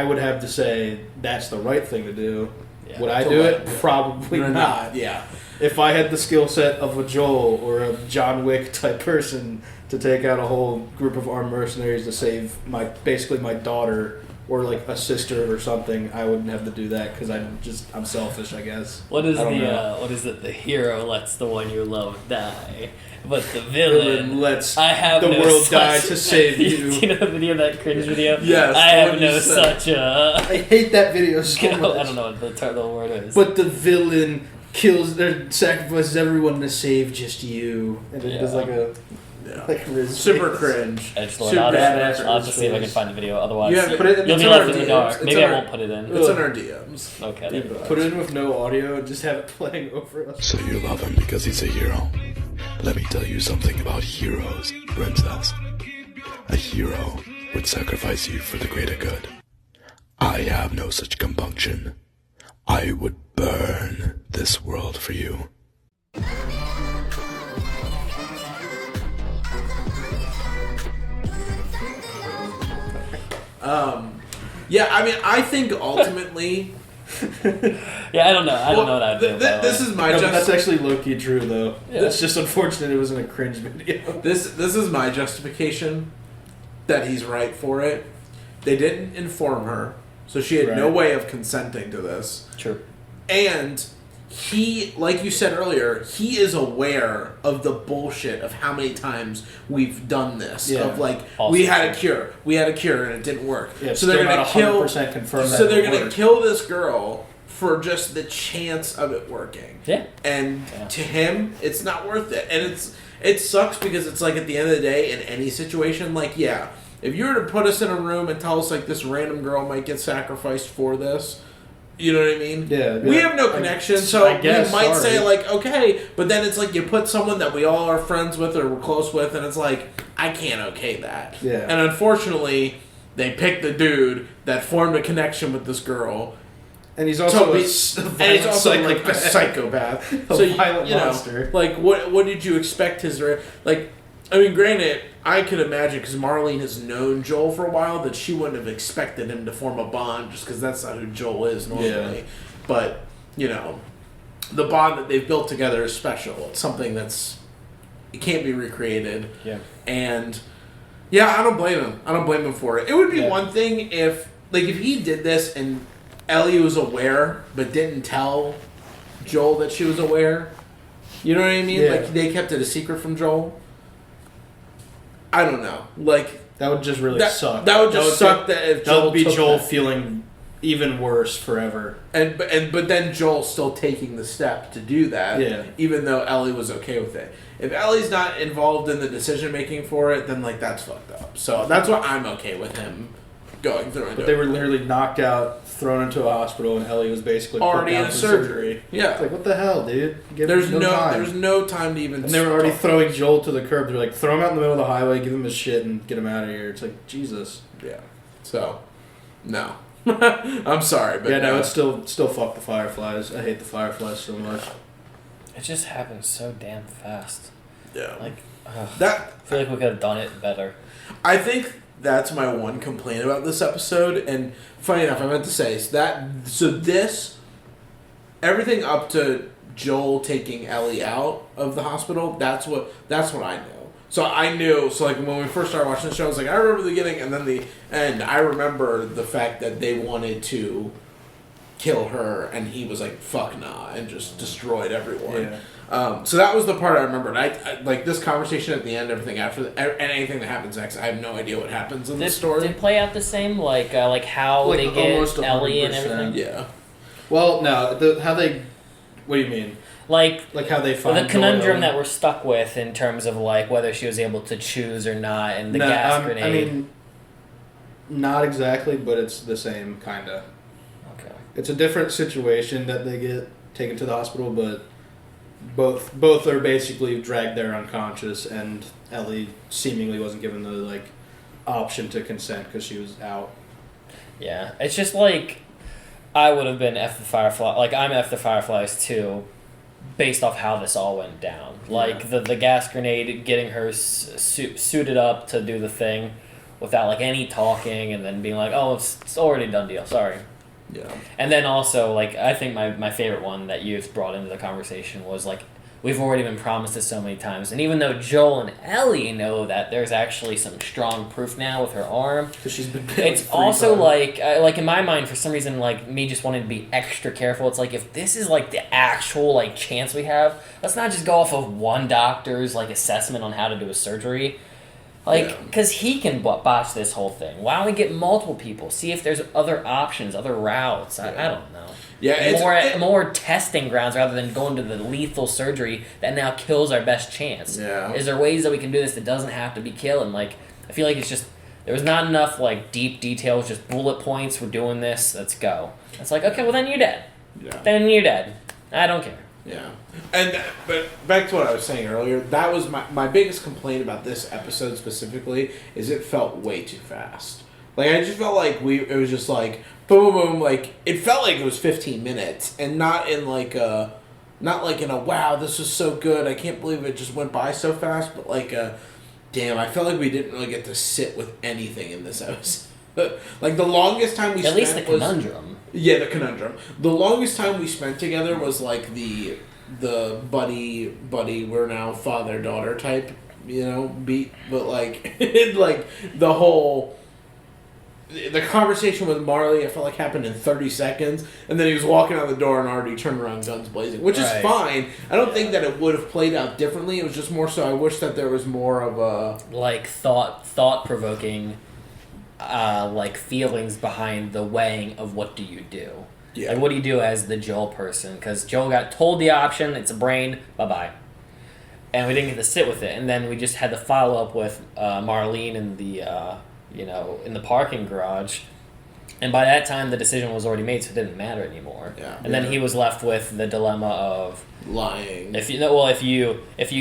[SPEAKER 1] would have to say that's the right thing to do.
[SPEAKER 2] Yeah.
[SPEAKER 1] Would I do it? Probably not.
[SPEAKER 3] Yeah.
[SPEAKER 1] If I had the skill set of a Joel or a John Wick type person to take out a whole group of armed mercenaries to save my daughter or like a sister or something, I wouldn't have to do that because I'm selfish, I guess.
[SPEAKER 2] What is the hero lets the one you love die, but the villain
[SPEAKER 1] lets
[SPEAKER 2] the
[SPEAKER 1] world die to save you.
[SPEAKER 2] Do you know the video, that cringe video?
[SPEAKER 3] Yes.
[SPEAKER 2] I have no such a...
[SPEAKER 1] I hate that video so much.
[SPEAKER 2] I don't know what the word is.
[SPEAKER 1] But the villain sacrifices everyone to save just you. And it does like a...
[SPEAKER 3] Yeah.
[SPEAKER 1] Like
[SPEAKER 3] super cringe.
[SPEAKER 2] Edgelord. I'll have to see if I can find the video. Otherwise,
[SPEAKER 3] you'll
[SPEAKER 2] be left in the dark. Maybe I won't put it in.
[SPEAKER 3] It's in our DMs.
[SPEAKER 2] Okay.
[SPEAKER 1] Put it in with no audio and just have it playing over us.
[SPEAKER 12] So you love him because he's a hero. Let me tell you something about heroes, princess. A hero would sacrifice you for the greater good. I have no such compunction. I would burn this world for you.
[SPEAKER 3] Yeah, I mean, I think ultimately...
[SPEAKER 2] Yeah, I don't know. I don't know what I'd do.
[SPEAKER 3] This is my...
[SPEAKER 1] that's actually low-key true, though. Yeah. It's just unfortunate it was in a cringe video.
[SPEAKER 3] This is my justification that he's right for it. They didn't inform her, so she had no way of consenting to this.
[SPEAKER 2] True.
[SPEAKER 3] And he, like you said earlier, he is aware of the bullshit of how many times we've done this.
[SPEAKER 1] Yeah.
[SPEAKER 3] Of like,
[SPEAKER 2] Also
[SPEAKER 3] we had a cure, and it didn't work.
[SPEAKER 1] Yeah,
[SPEAKER 3] so they're going to kill.
[SPEAKER 1] 100% confirm
[SPEAKER 3] So
[SPEAKER 1] that
[SPEAKER 3] they're going to kill this girl for just the chance of it working.
[SPEAKER 2] Yeah.
[SPEAKER 3] And to him, it's not worth it. And it sucks because it's like at the end of the day, in any situation, like, yeah, if you were to put us in a room and tell us like this random girl might get sacrificed for this, you know what I mean?
[SPEAKER 1] Yeah.
[SPEAKER 3] We have no connection, so we might say like, okay, but then it's like you put someone that we all are friends with or we're close with, and it's like, I can't okay that.
[SPEAKER 1] Yeah.
[SPEAKER 3] And unfortunately, they picked the dude that formed a connection with this girl.
[SPEAKER 1] And he's also
[SPEAKER 3] like a psychopath. So
[SPEAKER 1] violent monster.
[SPEAKER 3] Like what did you expect his like? I mean, granted, I could imagine because Marlene has known Joel for a while that she wouldn't have expected him to form a bond just because that's not who Joel is normally. Yeah. But the bond that they've built together is special. It's something it can't be recreated.
[SPEAKER 2] Yeah.
[SPEAKER 3] And I don't blame him. I don't blame him for it. It would be one thing if he did this and Ellie was aware but didn't tell Joel that she was aware. You know what I mean?
[SPEAKER 1] Yeah.
[SPEAKER 3] Like they kept it a secret from Joel. I don't know. Like
[SPEAKER 1] That would just really suck.
[SPEAKER 3] That would just suck.
[SPEAKER 1] That would be Joel feeling even worse forever.
[SPEAKER 3] But then Joel still taking the step to do that, even though Ellie was okay with it. If Ellie's not involved in the decision making for it, then like that's fucked up. So that's why I'm okay with him going through.
[SPEAKER 1] But they were literally knocked out, thrown into a hospital, and Ellie was basically
[SPEAKER 3] already
[SPEAKER 1] put down
[SPEAKER 3] in
[SPEAKER 1] for
[SPEAKER 3] surgery. Yeah,
[SPEAKER 1] it's like what the hell, dude?
[SPEAKER 3] There's no time to even.
[SPEAKER 1] And they were already throwing Joel to the curb. They're like, throw him out in the middle of the highway, give him his shit, and get him out of here. It's like Jesus.
[SPEAKER 3] Yeah. So, no. I'm sorry, but
[SPEAKER 1] no, it's still fuck the Fireflies. I hate the Fireflies so much.
[SPEAKER 2] It just happens so damn fast.
[SPEAKER 3] Yeah.
[SPEAKER 2] Like
[SPEAKER 3] that.
[SPEAKER 2] I feel like we could have done it better.
[SPEAKER 3] I think that's my one complaint about this episode, and funny enough, I meant to say is that everything up to Joel taking Ellie out of the hospital. That's what I know. So I knew. So like when we first started watching the show, I was like, I remember the beginning, and then the end. I remember the fact that they wanted to kill her, and he was like, "Fuck nah," and just destroyed everyone. Yeah. So that was the part I remembered. I like this conversation at the end, everything after, and anything that happens next. I have no idea what happens in the story.
[SPEAKER 2] Did it play out the same, like how they get Ellie and everything?
[SPEAKER 3] Yeah.
[SPEAKER 1] Well, no, how they. What do you mean?
[SPEAKER 2] Like
[SPEAKER 1] how they find
[SPEAKER 2] the conundrum that we're stuck with in terms of like whether she was able to choose or not, and the gas grenade.
[SPEAKER 1] I mean, not exactly, but it's the same kind of.
[SPEAKER 2] Okay.
[SPEAKER 1] It's a different situation that they get taken to the hospital, but both are basically dragged there unconscious, and Ellie seemingly wasn't given the like option to consent because she was out.
[SPEAKER 2] Yeah, it's just like I would have been F the Firefly. Like I'm F the Fireflies too. Based off how this all went down. Like, the gas grenade, getting her suited up to do the thing without, like, any talking, and then being like, oh, it's already a done deal, sorry.
[SPEAKER 3] Yeah.
[SPEAKER 2] And then also, like, I think my favorite one that you've brought into the conversation was, like, we've already been promised this so many times. And even though Joel and Ellie know that there's actually some strong proof now with her arm,
[SPEAKER 1] because she's been
[SPEAKER 2] it's also like in my mind, for some reason, like me just wanting to be extra careful. It's like if this is like the actual like chance we have, let's not just go off of one doctor's like assessment on how to do a surgery. Like, because he can botch this whole thing. Why don't we get multiple people? See if there's other options, other routes. I don't know.
[SPEAKER 3] Yeah,
[SPEAKER 2] more testing grounds rather than going to the lethal surgery that now kills our best chance.
[SPEAKER 3] Yeah.
[SPEAKER 2] Is there ways that we can do this that doesn't have to be killing? Like, I feel like it's just there was not enough like deep details, just bullet points. We're doing this. Let's go. It's like, okay, well then you're dead.
[SPEAKER 3] Yeah.
[SPEAKER 2] Then you're dead. I don't care.
[SPEAKER 3] Yeah. But back to what I was saying earlier, that was my biggest complaint about this episode specifically, is it felt way too fast. Like, I just felt like it was just like, boom, boom, boom, like, it felt like it was 15 minutes, and not in a, wow, this was so good, I can't believe it just went by so fast, but like damn, I felt like we didn't really get to sit with anything in this episode. Like, the longest time we spent
[SPEAKER 2] at least the conundrum.
[SPEAKER 3] Yeah, the conundrum. The longest time we spent together was like the buddy, we're now father-daughter type, beat. But like, like the whole, the conversation with Marley, I felt like happened in 30 seconds, and then he was walking out the door and already turned around, guns blazing, which is fine. I don't think that it would have played out differently. It was just more so I wish that there was more of a
[SPEAKER 2] like thought-provoking. Like feelings behind the weighing of what do you do.
[SPEAKER 3] Yeah.
[SPEAKER 2] Like what do you do as the Joel person? Because Joel got told the option, it's a brain, bye-bye. And we didn't get to sit with it. And then we just had the follow-up with Marlene in the, in the parking garage. And by that time, the decision was already made, so it didn't matter anymore.
[SPEAKER 3] Yeah.
[SPEAKER 2] And then he was left with the dilemma of
[SPEAKER 3] lying.
[SPEAKER 2] If you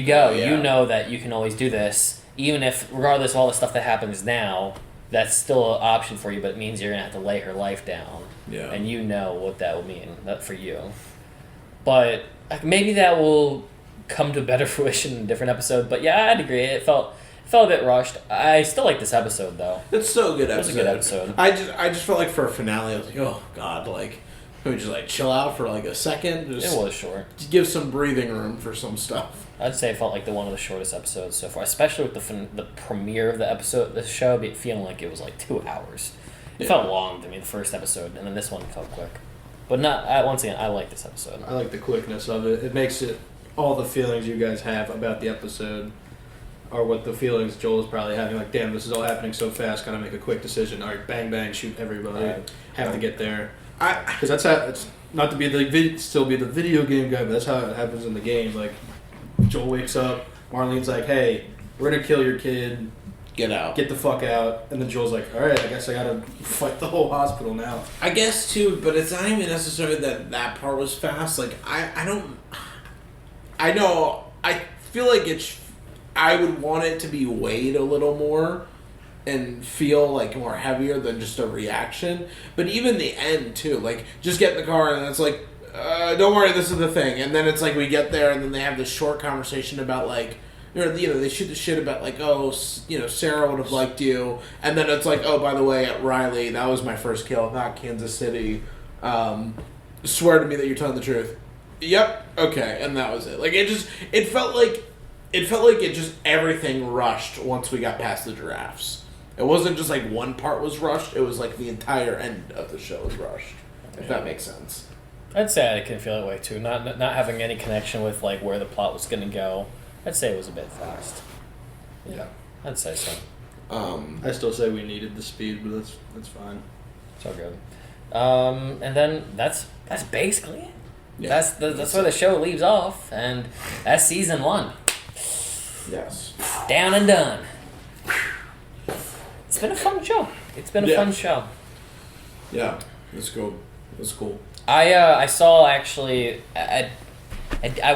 [SPEAKER 2] go, you know that you can always do this, even if, regardless of all the stuff that happens now, that's still an option for you, but it means you're going to have to lay her life down.
[SPEAKER 3] Yeah.
[SPEAKER 2] And you know what that will mean for you. But maybe that will come to better fruition in a different episode. But yeah, I'd agree. It felt a bit rushed. I still like this episode, though.
[SPEAKER 3] It's still a good episode.
[SPEAKER 2] It was a good episode.
[SPEAKER 3] I just felt like for a finale, I was like, oh, God, like, can we just, like, chill out for, like, a second? Just,
[SPEAKER 2] it was short.
[SPEAKER 3] Just give some breathing room for some stuff.
[SPEAKER 2] I'd say it felt like one of the shortest episodes so far, especially with the premiere of the show, feeling like it was like 2 hours. It felt long to me, the first episode, and then this one felt quick. But once again, I like this episode.
[SPEAKER 1] I like the quickness of it. It makes it all the feelings you guys have about the episode are what the feelings Joel's probably having. Like, damn, this is all happening so fast. Gotta make a quick decision. All right, bang, bang, shoot everybody.
[SPEAKER 2] Right.
[SPEAKER 1] Have to get there. Because that's how it's not to be still be the video game guy, but that's how it happens in the game. Like, Joel wakes up, Marlene's like, "Hey, we're gonna kill your kid.
[SPEAKER 3] Get out.
[SPEAKER 1] Get the fuck out." And then Joel's like, "All right, I guess I gotta fight the whole hospital now."
[SPEAKER 3] I guess too, but it's not even necessarily that part was fast. Like I know. I feel like I would want it to be weighed a little more and feel like more heavier than just a reaction. But even the end too, like just get in the car and it's like, don't worry, this is the thing. And then it's like we get there and then they have this short conversation about like, they shoot the shit about like, oh, Sarah would have liked you. And then it's like, oh, by the way, at Riley, that was my first kill, not Kansas City. Swear to me that you're telling the truth. Yep. Okay. And that was it. Like it felt like it just everything rushed once we got past the giraffes. It wasn't just like one part was rushed. It was like the entire end of the show was rushed. If that makes sense.
[SPEAKER 2] I'd say I can feel that way too. Not having any connection with like where the plot was going to go. I'd say it was a bit fast. Yeah, I'd say so.
[SPEAKER 1] I still say we needed the speed, but that's fine.
[SPEAKER 2] It's all good. And then that's basically it.
[SPEAKER 3] Yeah,
[SPEAKER 2] that's where the show leaves off, and that's season 1.
[SPEAKER 3] Yes.
[SPEAKER 2] Down and done. It's been a fun show. Fun show.
[SPEAKER 3] Yeah, it's cool. It's cool.
[SPEAKER 2] I saw actually. I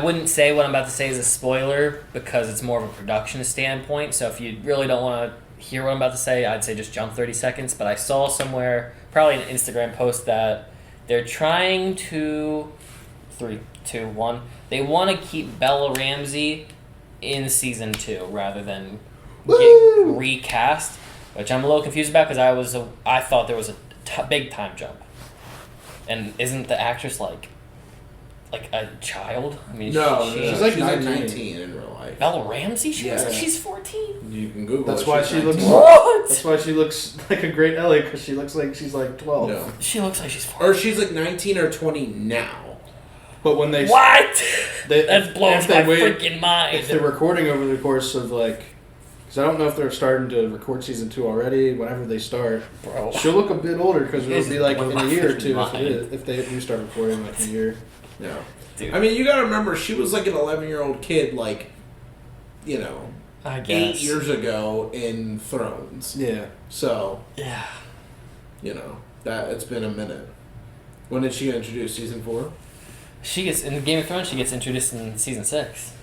[SPEAKER 2] wouldn't say what I'm about to say is a spoiler because it's more of a production standpoint. So if you really don't want to hear what I'm about to say, I'd say just jump 30 seconds. But I saw somewhere, probably an Instagram post, that they're trying to 3, 2, 1. They want to keep Bella Ramsey in season 2 rather than get recast, which I'm a little confused about because I thought there was a big time jump. And isn't the actress like a child? I mean,
[SPEAKER 3] she's like 19 in real life.
[SPEAKER 2] Bella Ramsey? She looks like she's 14.
[SPEAKER 3] You can Google.
[SPEAKER 1] That's why she looks.
[SPEAKER 2] What?
[SPEAKER 1] That's why she looks like a great Ellie because she looks like she's like 12.
[SPEAKER 3] No.
[SPEAKER 2] She looks like she's 14.
[SPEAKER 3] Or she's like 19 or 20 now.
[SPEAKER 1] But when they
[SPEAKER 2] that blows my freaking mind.
[SPEAKER 1] If they're recording over the course of like, because I don't know if they're starting to record season 2 already. Whenever they start,
[SPEAKER 2] bro,
[SPEAKER 1] she'll look a bit older because it'll be like in a year or two
[SPEAKER 2] mind.
[SPEAKER 1] if they do start recording like in a year.
[SPEAKER 3] Yeah.
[SPEAKER 2] Dude.
[SPEAKER 3] I mean, you gotta remember, she was like an 11-year-old kid, like,
[SPEAKER 2] I guess
[SPEAKER 3] 8 years ago in Thrones.
[SPEAKER 1] Yeah.
[SPEAKER 3] So.
[SPEAKER 2] Yeah.
[SPEAKER 3] That it's been a minute. When did she get introduced? Season 4?
[SPEAKER 2] She gets in Game of Thrones. She gets introduced in season 6.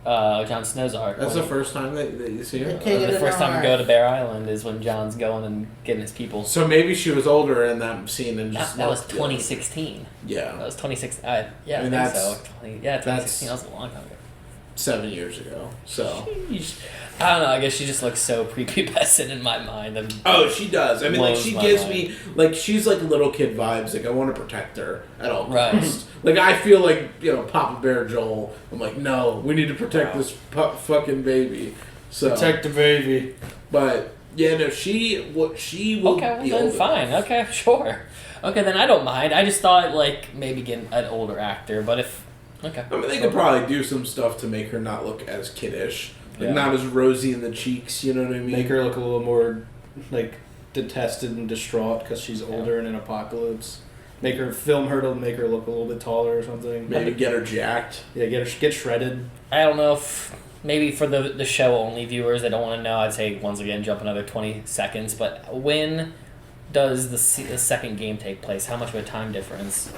[SPEAKER 2] Jon Snow's arc.
[SPEAKER 3] That's the first time that you see her?
[SPEAKER 2] The first time we go to Bear Island is when Jon's going and getting his people.
[SPEAKER 3] So maybe she was older in that scene and just...
[SPEAKER 2] That was 2016.
[SPEAKER 3] Yeah.
[SPEAKER 2] That was 2016. I think so. 2016. That was a long time ago.
[SPEAKER 3] 7 years ago. So...
[SPEAKER 2] I don't know. I guess she just looks so prepubescent in my mind.
[SPEAKER 3] Oh, she does. I mean, like, she gives me... Like, she's like little kid vibes. Like, I want to protect her at all costs. Like, I feel like, Papa Bear Joel. I'm like, no, we need to protect this fucking baby. So
[SPEAKER 1] protect the baby.
[SPEAKER 3] But, yeah, no, she will
[SPEAKER 2] okay,
[SPEAKER 3] be
[SPEAKER 2] well, then
[SPEAKER 3] older.
[SPEAKER 2] fine. Okay, sure. Okay, then I don't mind. I just thought, like, maybe get an older actor. But if... Okay.
[SPEAKER 3] I mean, they could probably do some stuff to make her not look as kiddish. Like, not as rosy in the cheeks, you know what I mean?
[SPEAKER 1] Make her look a little more, like, detested and distraught because she's older in an apocalypse. Film her to make her look a little bit taller or something.
[SPEAKER 3] Maybe get her jacked.
[SPEAKER 1] Yeah, get shredded.
[SPEAKER 2] I don't know if... Maybe for the show-only viewers that don't want to know, I'd say, once again, jump another 20 seconds. But when does the second game take place? How much of a time difference?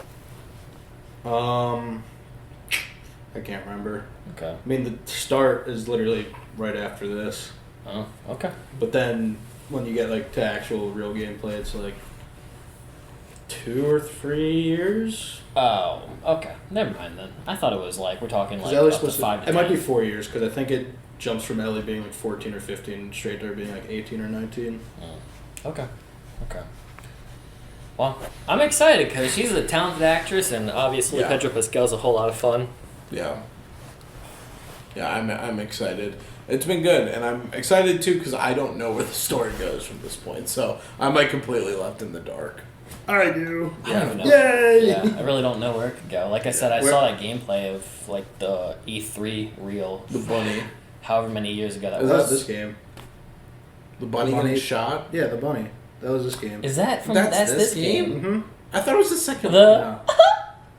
[SPEAKER 1] I can't remember.
[SPEAKER 2] Okay.
[SPEAKER 1] I mean, the start is literally right after this.
[SPEAKER 2] Oh, okay.
[SPEAKER 1] But then when you get like to actual real gameplay, it's like 2 or 3 years.
[SPEAKER 2] Oh, okay. Never mind then. I thought it was like we're talking like
[SPEAKER 1] Ellie's
[SPEAKER 2] up to 5 to 10.
[SPEAKER 1] It might be 4 years because I think it jumps from Ellie being like 14 or 15 straight to her being like 18 or 19.
[SPEAKER 2] Okay. Well, I'm excited because she's a talented actress and obviously Pedro Pascal's a whole lot of fun.
[SPEAKER 3] Yeah. Yeah, I'm excited. It's been good, and I'm excited too because I don't know where the story goes from this point, so I'm like completely left in the dark.
[SPEAKER 1] I do.
[SPEAKER 2] I don't even know.
[SPEAKER 1] Yay!
[SPEAKER 2] Yeah, I really don't know where it could go. Like I said, I saw that gameplay of like the E3 reel.
[SPEAKER 3] The bunny.
[SPEAKER 2] however many years ago that
[SPEAKER 1] That was
[SPEAKER 2] was.
[SPEAKER 1] this game.
[SPEAKER 3] The bunny getting shot?
[SPEAKER 1] Yeah, the bunny. That was this game.
[SPEAKER 2] Is that from
[SPEAKER 3] That's
[SPEAKER 2] this
[SPEAKER 3] game?
[SPEAKER 1] Mm-hmm.
[SPEAKER 3] I thought it was the second
[SPEAKER 2] The
[SPEAKER 3] one.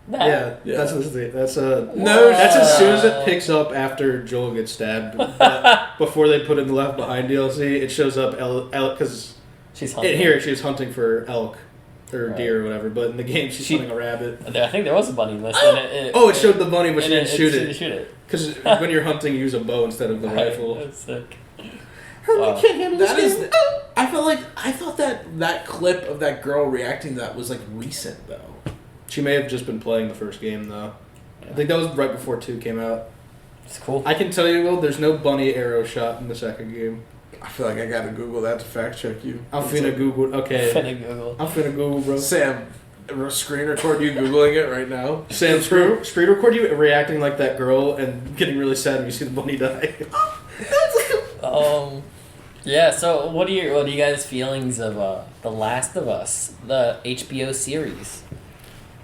[SPEAKER 2] that.
[SPEAKER 1] Yeah, that's this thing. That's
[SPEAKER 3] No,
[SPEAKER 1] that's as soon as it picks up after Joel gets stabbed. But before they put in the Left Behind DLC, it shows up elk because
[SPEAKER 2] she's hunting.
[SPEAKER 1] here she's hunting for elk or
[SPEAKER 2] Right.
[SPEAKER 1] deer or whatever. But in the game, she's hunting a rabbit.
[SPEAKER 2] I think there was a bunny list. And
[SPEAKER 1] It showed the bunny, but she
[SPEAKER 2] and
[SPEAKER 1] didn't shoot
[SPEAKER 2] She
[SPEAKER 1] it.
[SPEAKER 2] didn't shoot it.
[SPEAKER 1] Because when you're hunting, you use a bow instead of the rifle.
[SPEAKER 2] That's sick.
[SPEAKER 1] Wow.
[SPEAKER 3] That is. I thought that clip of that girl reacting to that was like recent though.
[SPEAKER 1] She may have just been playing the first game though. I think that was right before 2 came out.
[SPEAKER 2] It's cool.
[SPEAKER 1] I can tell you, Will, there's no bunny arrow shot in the second game.
[SPEAKER 3] I feel like I gotta Google that to fact check you.
[SPEAKER 1] I'm finna Google. Okay. I'm finna Google, bro.
[SPEAKER 3] Sam, screen record you Googling it right now.
[SPEAKER 1] Sam, screen record you reacting like that girl and getting really sad when you see the bunny die.
[SPEAKER 2] Yeah. So, what are you guys' feelings of The Last of Us, the HBO series?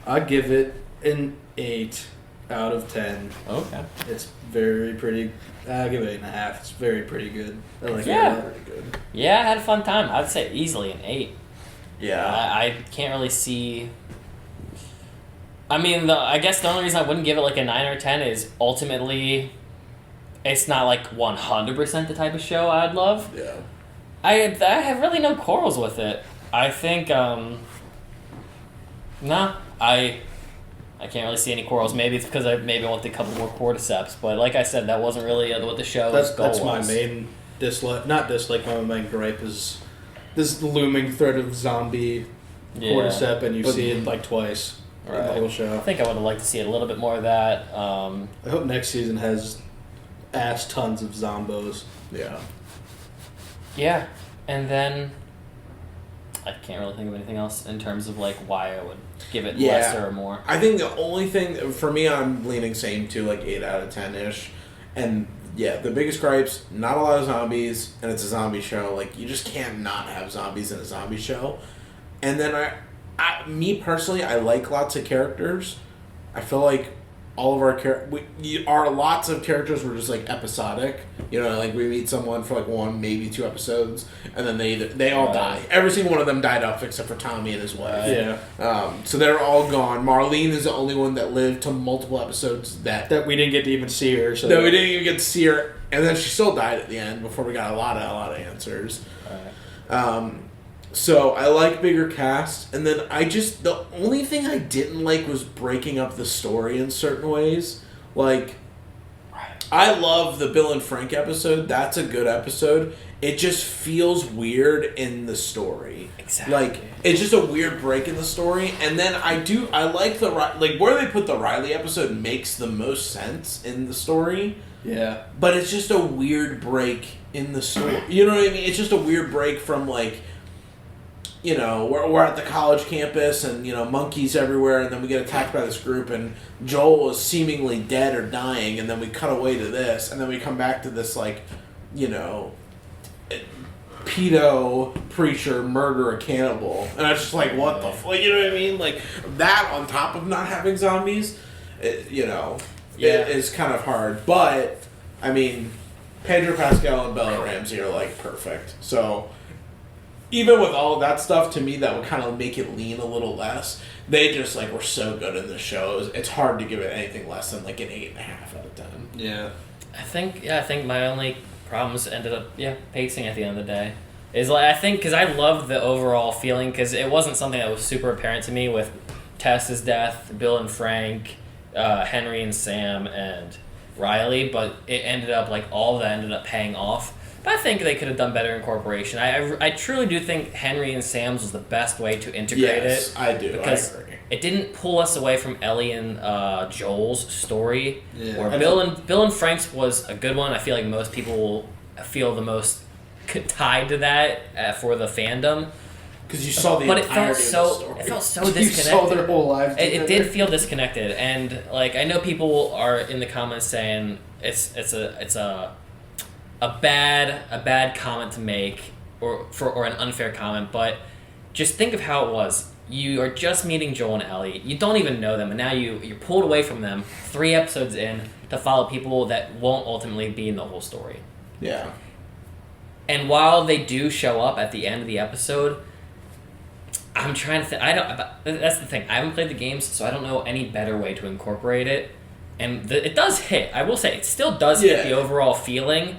[SPEAKER 1] I give it an 8 out of 10.
[SPEAKER 2] Okay.
[SPEAKER 1] It's very pretty. I give it 8.5. It's very pretty good. I like it a lot.
[SPEAKER 3] Pretty good.
[SPEAKER 2] Yeah, I had a fun time. I'd say easily an 8.
[SPEAKER 3] Yeah.
[SPEAKER 2] I can't really see. I mean, I guess the only reason I wouldn't give it like a 9 or 10 is ultimately it's not like 100% the type of show I'd love.
[SPEAKER 3] Yeah.
[SPEAKER 2] I have really no quarrels with it. I think, I can't really see any quarrels. Maybe it's because I want a couple more cordyceps, but like I said, that wasn't really what the show's goal was.
[SPEAKER 1] That's my main dislike. Not dislike, my main gripe is this looming threat of zombie cordyceps, and you see it like twice in the whole show.
[SPEAKER 2] I think I would have liked to see a little bit more of that.
[SPEAKER 1] I hope next season has ass tons of zombos.
[SPEAKER 3] Yeah.
[SPEAKER 2] Yeah, and then I can't really think of anything else in terms of like why I would give it lesser or more.
[SPEAKER 3] I think the only thing for me, I'm leaning same to like 8 out of 10 ish, and yeah, the biggest gripes: not a lot of zombies, and it's a zombie show. Like you just can't not have zombies in a zombie show. And then me personally, I like lots of characters. I feel like all of our lots of characters were just like episodic. You know, like we meet someone for like 1, maybe 2 episodes, and then they all die. Every single one of them died off except for Tommy and his wife.
[SPEAKER 1] Yeah.
[SPEAKER 3] So they're all gone. Marlene is the only one that lived to multiple episodes that
[SPEAKER 1] we didn't get to even see her. So
[SPEAKER 3] no, we didn't even get to see her, and then she still died at the end before we got a lot of answers. So I like bigger cast, and then the only thing I didn't like was breaking up the story in certain ways. Like, I love the Bill and Frank episode. That's a good episode. It just feels weird in the story.
[SPEAKER 2] Exactly.
[SPEAKER 3] Like, it's just a weird break in the story. And then I like where they put the Riley episode makes the most sense in the story.
[SPEAKER 1] Yeah.
[SPEAKER 3] But it's just a weird break in the story. You know what I mean? It's just a weird break from like, you know, we're at the college campus and, you know, monkeys everywhere, and then we get attacked by this group, and Joel is seemingly dead or dying, and then we cut away to this, and then we come back to this, like, you know, pedo preacher murder a cannibal. And I was just like, what the fuck? You know what I mean? Like, that on top of not having zombies, it is kind of hard. But, I mean, Pedro Pascal and Bella Ramsey are, like, perfect. So even with all of that stuff, to me, that would kind of make it lean a little less. They just, like, were so good in the shows. It's hard to give it anything less than, like, an 8.5 out of 10.
[SPEAKER 1] Yeah.
[SPEAKER 2] I think my only problems ended up, pacing at the end of the day. Is like, I think, because I loved the overall feeling, because it wasn't something that was super apparent to me with Tess's death, Bill and Frank, Henry and Sam, and Riley, but it ended up, like, all of that ended up paying off. But I think they could have done better incorporation. I truly do think Henry and Sam's was the best way to integrate it.
[SPEAKER 3] Yes, I do.
[SPEAKER 2] Because
[SPEAKER 3] I agree.
[SPEAKER 2] it didn't pull us away from Ellie and Joel's story.
[SPEAKER 1] Yeah.
[SPEAKER 2] Or Bill and Frank's was a good one. I feel like most people will feel the most tied to that for the fandom.
[SPEAKER 3] Because you saw the entirety of the story.
[SPEAKER 2] It felt so disconnected.
[SPEAKER 1] You saw their whole lives together.
[SPEAKER 2] It did feel disconnected, and like I know people are in the comments saying it's a bad comment to make or an unfair comment, but just think of how it was. You are just meeting Joel and Ellie. You don't even know them, and now you're pulled away from them 3 episodes in. to follow people that won't ultimately be in the whole story.
[SPEAKER 3] Yeah.
[SPEAKER 2] And while they do show up at the end of the episode, I'm trying to think. That's the thing. I haven't played the games, so I don't know any better way to incorporate it. And it does hit. I will say, it still does hit the overall feeling,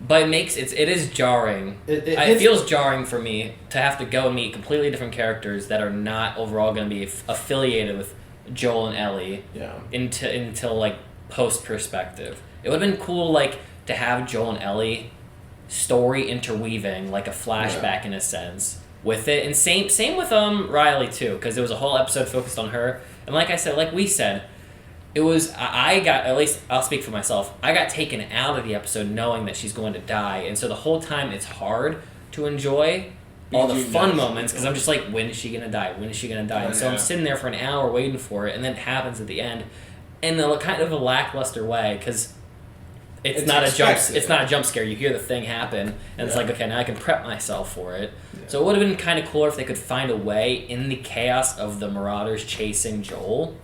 [SPEAKER 2] but it is jarring. It feels jarring for me to have to go and meet completely different characters that are not overall going to be affiliated with Joel and Ellie.
[SPEAKER 3] Yeah.
[SPEAKER 2] Until like post perspective, it would have been cool like to have Joel and Ellie story interweaving, like a flashback in a sense with it. And same with Riley too, because there was a whole episode focused on her. And like I said, like we said, it was I got, at least I'll speak for myself, I got taken out of the episode knowing that she's going to die, and so the whole time it's hard to enjoy all the fun moments because I'm just like, when is she gonna die? When is she gonna die? And so I'm sitting there for an hour waiting for it, and then it happens at the end in a kind of a lackluster way because it's not a jump scare. You hear the thing happen, and it's like, okay, now I can prep myself for it. Yeah. So it would have been kind of cooler if they could find a way in the chaos of the Marauders chasing Joel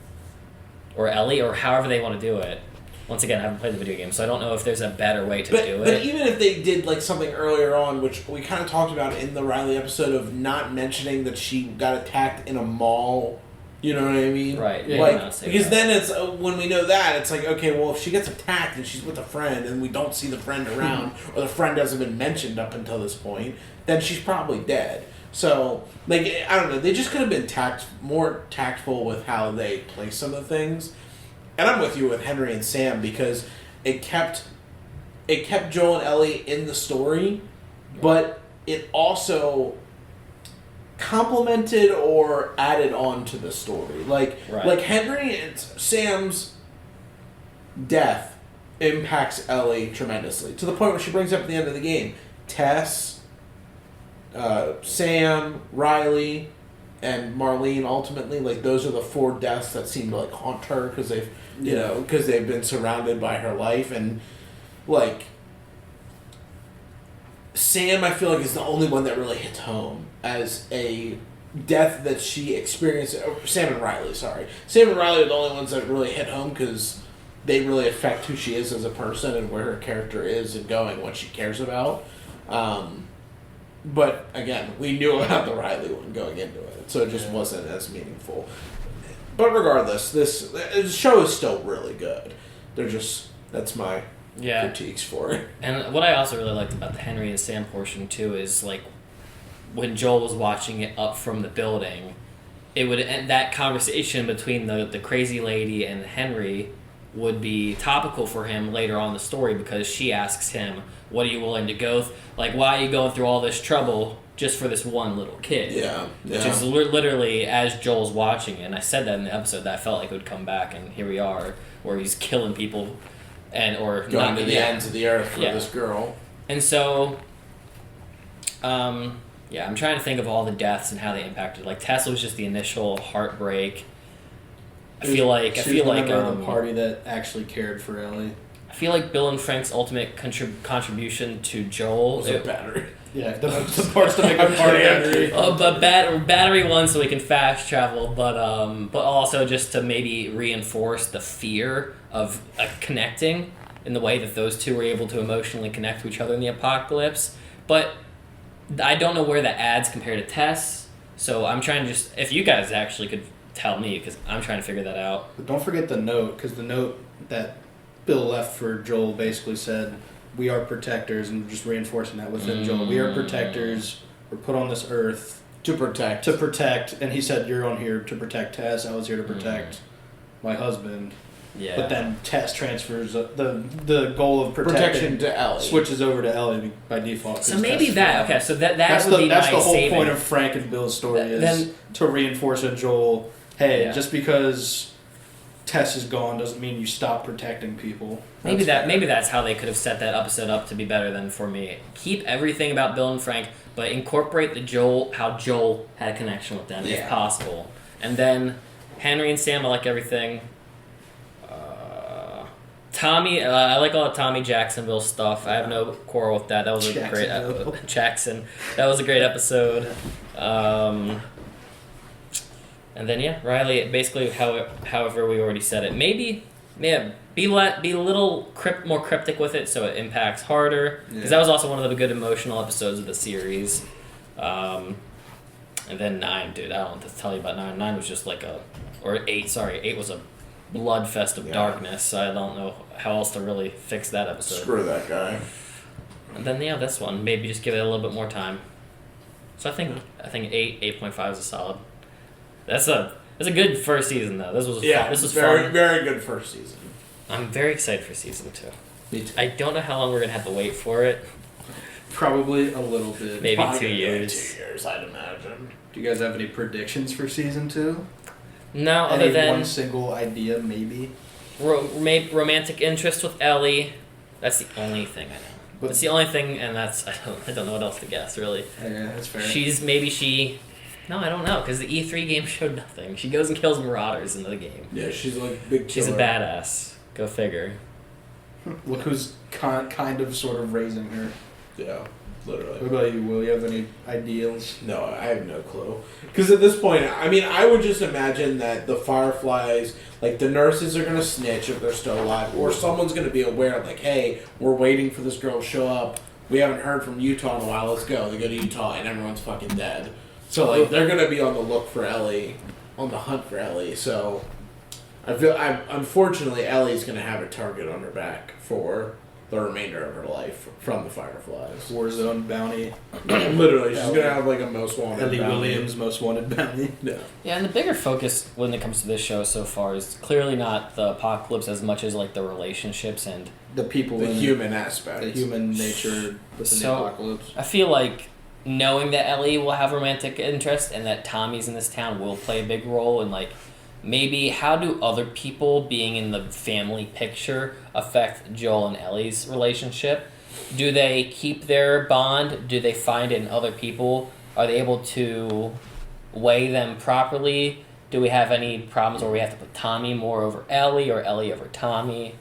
[SPEAKER 2] or Ellie or however they want to do it. Once again, I haven't played the video game, so I don't know if there's a better way to do it.
[SPEAKER 3] But even if they did like something earlier on, which we kind of talked about in the Riley episode of not mentioning that she got attacked in a mall. You know what I mean?
[SPEAKER 2] Right. Yeah,
[SPEAKER 3] like, because then it's when we know that, it's like, okay, well, if she gets attacked and she's with a friend and we don't see the friend around, or the friend hasn't been mentioned up until this point, then she's probably dead. So, like, I don't know. They just could have been more tactful with how they place some of the things. And I'm with you with Henry and Sam because it kept Joel and Ellie in the story, but it also complemented or added on to the story. Like Henry and Sam's death impacts Ellie tremendously to the point where she brings up at the end of the game Tess, Sam, Riley, and Marlene. Ultimately, like, those are the 4 deaths that seem to like haunt her because they've been surrounded by her life. And like Sam, I feel like, is the only one that really hits home as a death that she experienced. Sam and Riley are the only ones that really hit home because they really affect who she is as a person and where her character is and going, what she cares about. But again, we knew about the Riley one going into it, so it just wasn't as meaningful. But regardless, this show is still really good. That's my critiques for it.
[SPEAKER 2] And what I also really liked about the Henry and Sam portion too is like when Joel was watching it up from the building, it would end, that conversation between the crazy lady and Henry would be topical for him later on in the story because she asks him, what are you willing to go like, why are you going through all this trouble just for this one little kid? Which is literally as Joel's watching it, and I said that in the episode that I felt like it would come back, and here we are where he's killing people or
[SPEAKER 3] going to the ends of the earth for this girl.
[SPEAKER 2] And so I'm trying to think of all the deaths and how they impacted. Like, Tessa was just the initial heartbreak. I feel like
[SPEAKER 1] the party that actually cared for Ellie.
[SPEAKER 2] I feel like Bill and Frank's ultimate contribution to Joel
[SPEAKER 3] was a battery.
[SPEAKER 1] Yeah, the parts to make a party empty.
[SPEAKER 2] But battery one, so we can fast travel. But also just to maybe reinforce the fear of connecting in the way that those two were able to emotionally connect to each other in the apocalypse. But I don't know where that adds compared to Tess. So I'm trying to if you guys actually could tell me, because I'm trying to figure that out.
[SPEAKER 1] But don't forget the note, because the note that Bill left for Joel basically said, we are protectors, and just reinforcing that within Joel. We are protectors. We're put on this earth
[SPEAKER 3] to protect.
[SPEAKER 1] And he said, you're on here to protect Tess. I was here to protect my husband.
[SPEAKER 2] Yeah.
[SPEAKER 1] But then Tess transfers the goal of
[SPEAKER 3] protection to Ellie.
[SPEAKER 1] Switches over to Ellie by default.
[SPEAKER 2] So maybe that. Okay, so that's
[SPEAKER 1] the
[SPEAKER 2] my
[SPEAKER 1] whole
[SPEAKER 2] saving
[SPEAKER 1] point of Frank and Bill's story is to reinforce in Joel. Hey, just because Tess is gone doesn't mean you stop protecting people.
[SPEAKER 2] Maybe that's how they could have set that episode up to be better than for me. Keep everything about Bill and Frank, but incorporate how Joel had a connection with them if possible. And then Henry and Sam, I like everything. Tommy, I like all the Tommy Jacksonville stuff. I have no quarrel with that. That was a great Jackson. That was a great episode. And then Riley. Basically, however we already said it. Maybe Yeah, be a little more cryptic with it so it impacts harder. Because that was also one of the good emotional episodes of the series. And then 9, dude, I don't know what to tell you about 9. 9 was just like or 8, sorry. 8 was a bloodfest of darkness. I don't know how else to really fix that episode.
[SPEAKER 3] Screw that guy.
[SPEAKER 2] And then, this one, maybe just give it a little bit more time. So I think 8.5 is a solid. That's a good first season, though. This was fun. This was
[SPEAKER 3] very,
[SPEAKER 2] fun.
[SPEAKER 3] very good first season.
[SPEAKER 2] I'm very excited for season 2.
[SPEAKER 1] Me too.
[SPEAKER 2] I don't know how long we're going to have to wait for it.
[SPEAKER 1] Probably a little bit.
[SPEAKER 2] Maybe
[SPEAKER 3] Probably
[SPEAKER 2] 2 years.
[SPEAKER 3] 2 years, I'd imagine.
[SPEAKER 1] Do you guys have any predictions for season 2?
[SPEAKER 2] No, other than
[SPEAKER 1] one single idea, maybe.
[SPEAKER 2] Romantic interest with Ellie. That's the only thing I know. That's the only thing, and I don't know what else to guess, really.
[SPEAKER 1] Yeah, that's fair.
[SPEAKER 2] No, I don't know, because the E3 game showed nothing. She goes and kills Marauders in the game.
[SPEAKER 3] Yeah, she's like big killer.
[SPEAKER 2] She's a badass. Go figure.
[SPEAKER 1] Look who's kind of sort of raising her.
[SPEAKER 3] Yeah, literally.
[SPEAKER 1] What about you, Will? You have any ideals?
[SPEAKER 3] No, I have no clue. Because at this point, I mean, I would just imagine that the Fireflies, like the nurses are going to snitch if they're still alive, or someone's going to be aware, like, hey, we're waiting for this girl to show up. We haven't heard from Utah in a while. Let's go. They go to Utah, and everyone's fucking dead. So, like, they're going to be on the look for Ellie, on the hunt for Ellie. So, unfortunately, Ellie's going to have a target on her back for the remainder of her life from the Fireflies.
[SPEAKER 1] Warzone bounty.
[SPEAKER 3] Literally, she's going to have, like, a most wanted
[SPEAKER 1] Ellie
[SPEAKER 3] bounty.
[SPEAKER 1] Williams most wanted bounty.
[SPEAKER 3] Yeah.
[SPEAKER 2] Yeah, and the bigger focus when it comes to this show so far is clearly not the apocalypse as much as, like, the relationships and
[SPEAKER 1] the people,
[SPEAKER 3] the human aspect,
[SPEAKER 1] the human nature within the apocalypse.
[SPEAKER 2] I feel like knowing that Ellie will have romantic interest and that Tommy's in this town will play a big role, and like maybe how do other people being in the family picture affect Joel and Ellie's relationship? Do they keep their bond? Do they find it in other people? Are they able to weigh them properly? Do we have any problems where we have to put Tommy more over Ellie or Ellie over Tommy?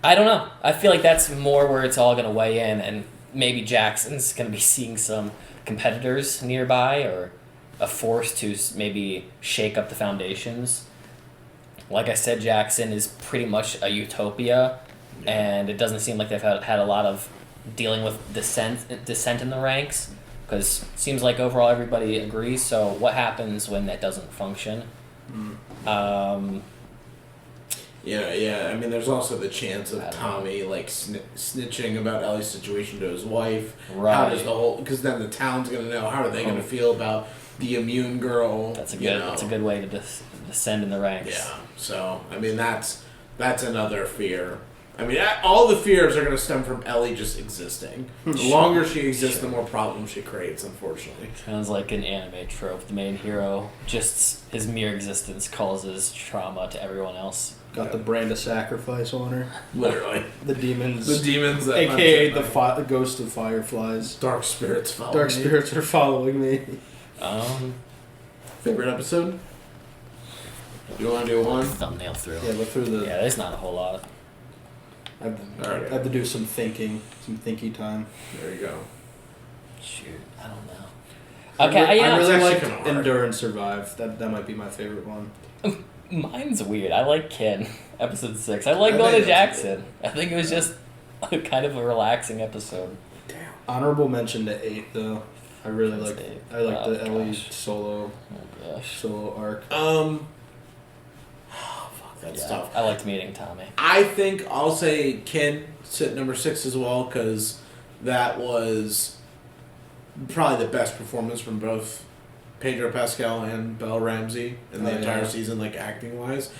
[SPEAKER 2] I don't know. I feel like that's more where it's all going to weigh in, and maybe Jackson's going to be seeing some competitors nearby or a force to maybe shake up the foundations. Like I said, Jackson is pretty much a utopia, and it doesn't seem like they've had a lot of dealing with dissent in the ranks, because it seems like overall everybody agrees. So what happens when that doesn't function?
[SPEAKER 3] Yeah. I mean, there's also the chance of Tommy like snitching about Ellie's situation to his wife.
[SPEAKER 2] Right.
[SPEAKER 3] How does the whole? Because then the town's gonna know. How are they gonna feel about the immune girl?
[SPEAKER 2] That's a good way to descend in the ranks.
[SPEAKER 3] Yeah. So I mean, that's another fear. I mean, all the fears are going to stem from Ellie just existing. The longer she exists, the more problems she creates, unfortunately.
[SPEAKER 2] Sounds like an anime trope. The main hero, just his mere existence causes trauma to everyone else.
[SPEAKER 1] Got the brand of sacrifice on her.
[SPEAKER 3] Literally.
[SPEAKER 1] The demons.
[SPEAKER 3] That
[SPEAKER 1] AKA the ghost of fireflies.
[SPEAKER 3] Dark spirits following
[SPEAKER 1] Dark spirits are following me.
[SPEAKER 3] Favorite episode? You want to do one?
[SPEAKER 2] Thumbnail through.
[SPEAKER 1] Yeah, look through the...
[SPEAKER 2] Yeah, there's not a whole lot.
[SPEAKER 1] I have to do some thinking, some thinky time.
[SPEAKER 3] There you go.
[SPEAKER 2] Shoot, I don't know. Okay,
[SPEAKER 1] I really like Endure and Survive. That might be my favorite one.
[SPEAKER 2] Mine's weird. I like Ken, episode 6. I like going to Jackson. I think it was just kind of a relaxing episode.
[SPEAKER 3] Damn.
[SPEAKER 1] Honorable mention to 8 though. I really like. I like the Ellie solo.
[SPEAKER 2] Oh gosh.
[SPEAKER 1] Solo arc.
[SPEAKER 3] That's tough.
[SPEAKER 2] I liked meeting Tommy.
[SPEAKER 3] I think I'll say Ken sit number 6 as well, because that was probably the best performance from both Pedro Pascal and Belle Ramsey in the entire season, like acting wise.